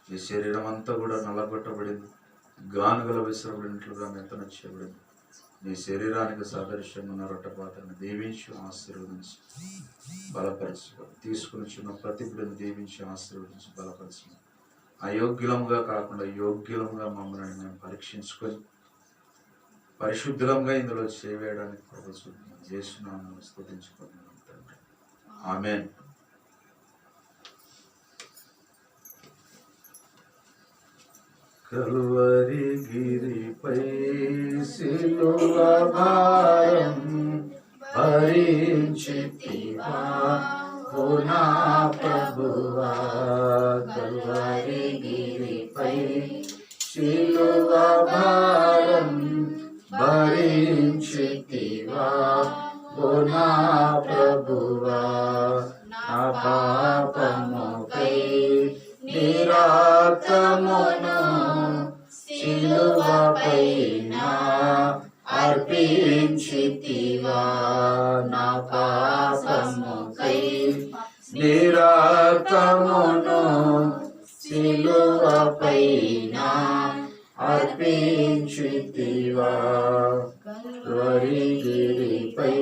నీ శరీరం అంతా కూడా నల్లగొట్టబడింది, గానుగల విసరబడినట్లుగా మెత్తన చేయబడింది. నీ శరీరానికి సాదృశ్యంగా ఉన్న రొట్టెపాత్రను దీవించి ఆశీర్వదించి బలపరచు. తీసుకుని చిన్న ప్రతి బిడ్డను దీవించి ఆశీర్వదించి బలపరచు. అయోగ్యులంగా కాకుండా యోగ్యులంగా మమ్మల్ని మేము పరీక్షించుకొని పరిశుద్ధంగా ఇందులో చేయడానికి ప్రభుత్వం యేసునామమున స్తుతించుకుంటున్నాం తండ్రి. ఆమేన్. కలువరి గిరిపై సిలువ భారం భరించితివా ఓ నా ప్రభువా. కలువరి గిరిపై సిలువ భారం భరించితివా ఓ నా ప్రభువా. నా పాపముకై నీ రక్తమును సిలువపైన అర్పించితివా. నా పాపముకై నీ రక్తమును సిలువపైన అర్పించితివా. కలువరి గిరిపై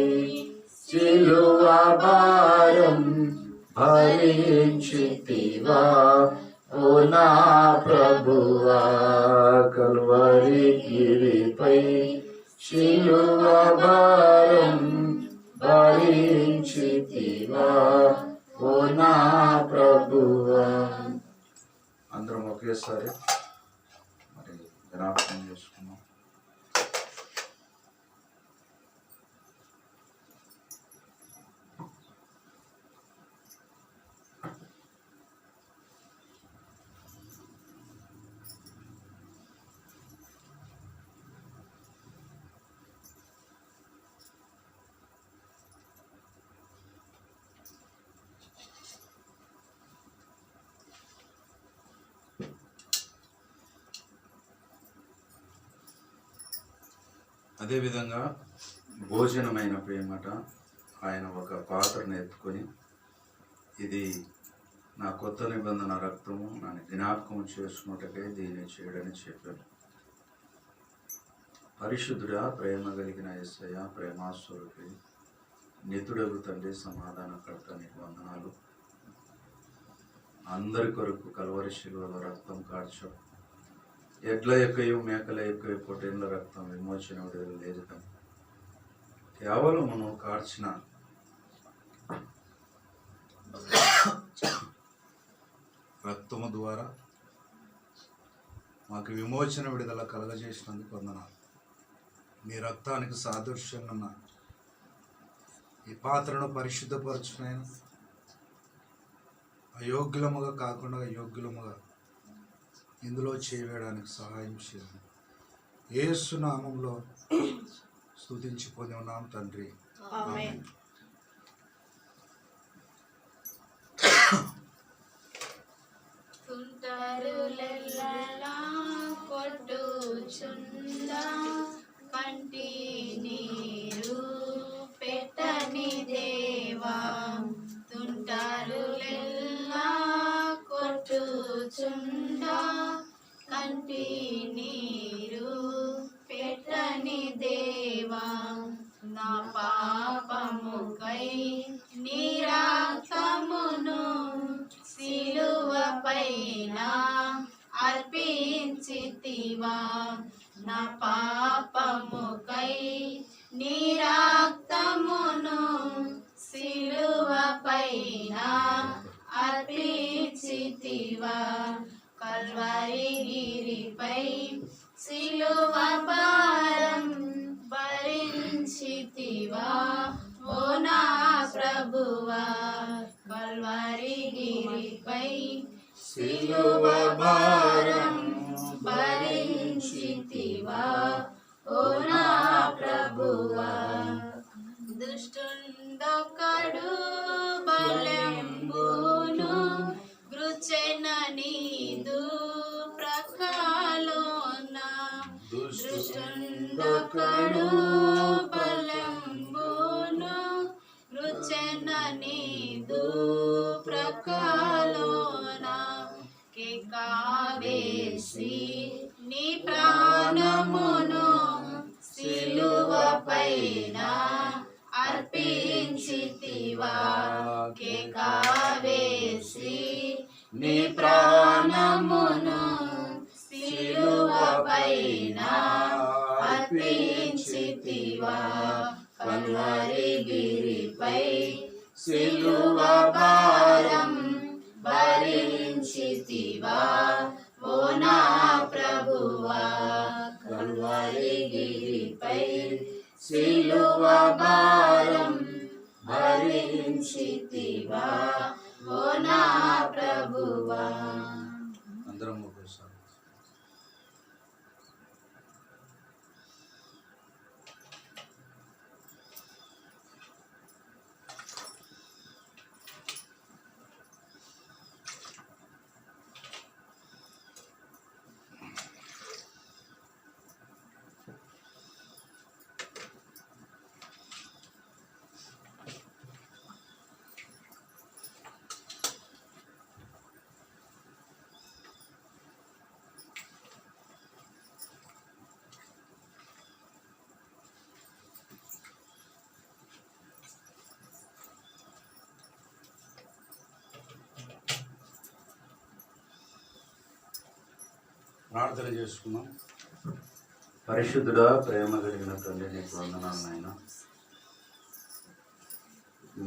సిలువ భారం భరించితివా ఓ నా ప్రభువా. కలువరి గిరిపై సిలువ భారం భరించితివా ఓ నా ప్రభువా. అందరం ఒకేసారి మరి జ్ఞాపకం చేసుకున్నాం. అదేవిధంగా భోజనమైన ప్రేమట ఆయన ఒక పాత్రను ఎత్తుకొని, ఇది నా కొత్త నిబంధన రక్తము, నన్ను జ్ఞాపకం చేసుకున్నట్టుగా దీన్ని చేయడని చెప్పాను. పరిశుద్ధుడా, ప్రేమ కలిగిన యేసయ్య, ప్రేమాస్వరూపి, నితుడగు తండ్రి, సమాధానకర్త, నీకు వందనాలు. అందరి కొరకు కలువరి శిలువలో రక్తం కార్చావు. ఎడ్ల యొక్కయు మేకల యొక్కయు పొట్టేళ్ల రక్తం విమోచన విడుదల లేదు కానీ కేవలం నువ్వు కార్చిన రక్తము ద్వారా మాకు విమోచన విడుదల కలగజేసినందుకు వందనాలు. నీ రక్తానికి సాదృశ్యంగా ఉన్న ఈ పాత్రను పరిశుద్ధపరచునైనా అయోగ్యులముగా కాకుండా యోగ్యులముగా ఇందులో చేయడానికి సహాయం చేయండి. యేసు నామములో స్తుతించి పొంది ఉన్నాం తండ్రి. ఆమేన్. తుంటరులెల్లలా కొట్టుచుందా కంటి నీరు పెట్టని దేవా. తుంటరులెల్లా కొట్టుచుందా కంటి నీరు పెట్టని దేవా, నా పాపముకై నీ రక్తమును సిలువపైన అర్పించితివా, నా పాపముకై నీ రక్తమును సిలువపైన అర్పించితివా, కల్వరి గిరిపై సిలువ భారం భరించితివా, ఓ నా ప్రభువా, కల్వరి గిరిపై సిలువ భారం భరించితివా, ఓ నా ప్రభువా. దుష్టుండొకడు బలెంబును గృచెన నీదు ప్రక్కలోన, దుష్టుండొకడు బలెంబును గృచెన నీదు ప్రక్కలోన, కేకావేసి నీ ప్రాణమును సిలువపైన అర్పించితివా, కేకావేసి నీ ప్రాణమును సిలువపైన అర్పించితివా, కల్వరి గిరిపై సిలువ భారం భరించితివా, ఓ నా ప్రభువా, కల్వరి గిరిపై సిలువ భారం భరించితివా, ఓ నా ప్రభువా. అందరం ఒకేసారి ప్రార్థన చేసుకున్నాం. పరిశుద్ధుడా, ప్రేమ కలిగిన తండ్రి, నీకు వందనాలు నాయనా.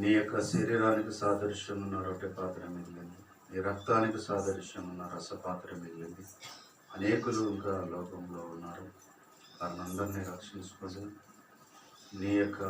నీ యొక్క శరీరానికి సాదృశ్యం ఉన్న రొట్టె పాత్ర మిగిలింది, నీ రక్తానికి సాదృశ్యం ఉన్న రసపాత్ర మిగిలింది. అనేకులు ఇంకా లోకంలో ఉన్నారు, వారిని అందరినీ రక్షించుకొని నీ యొక్క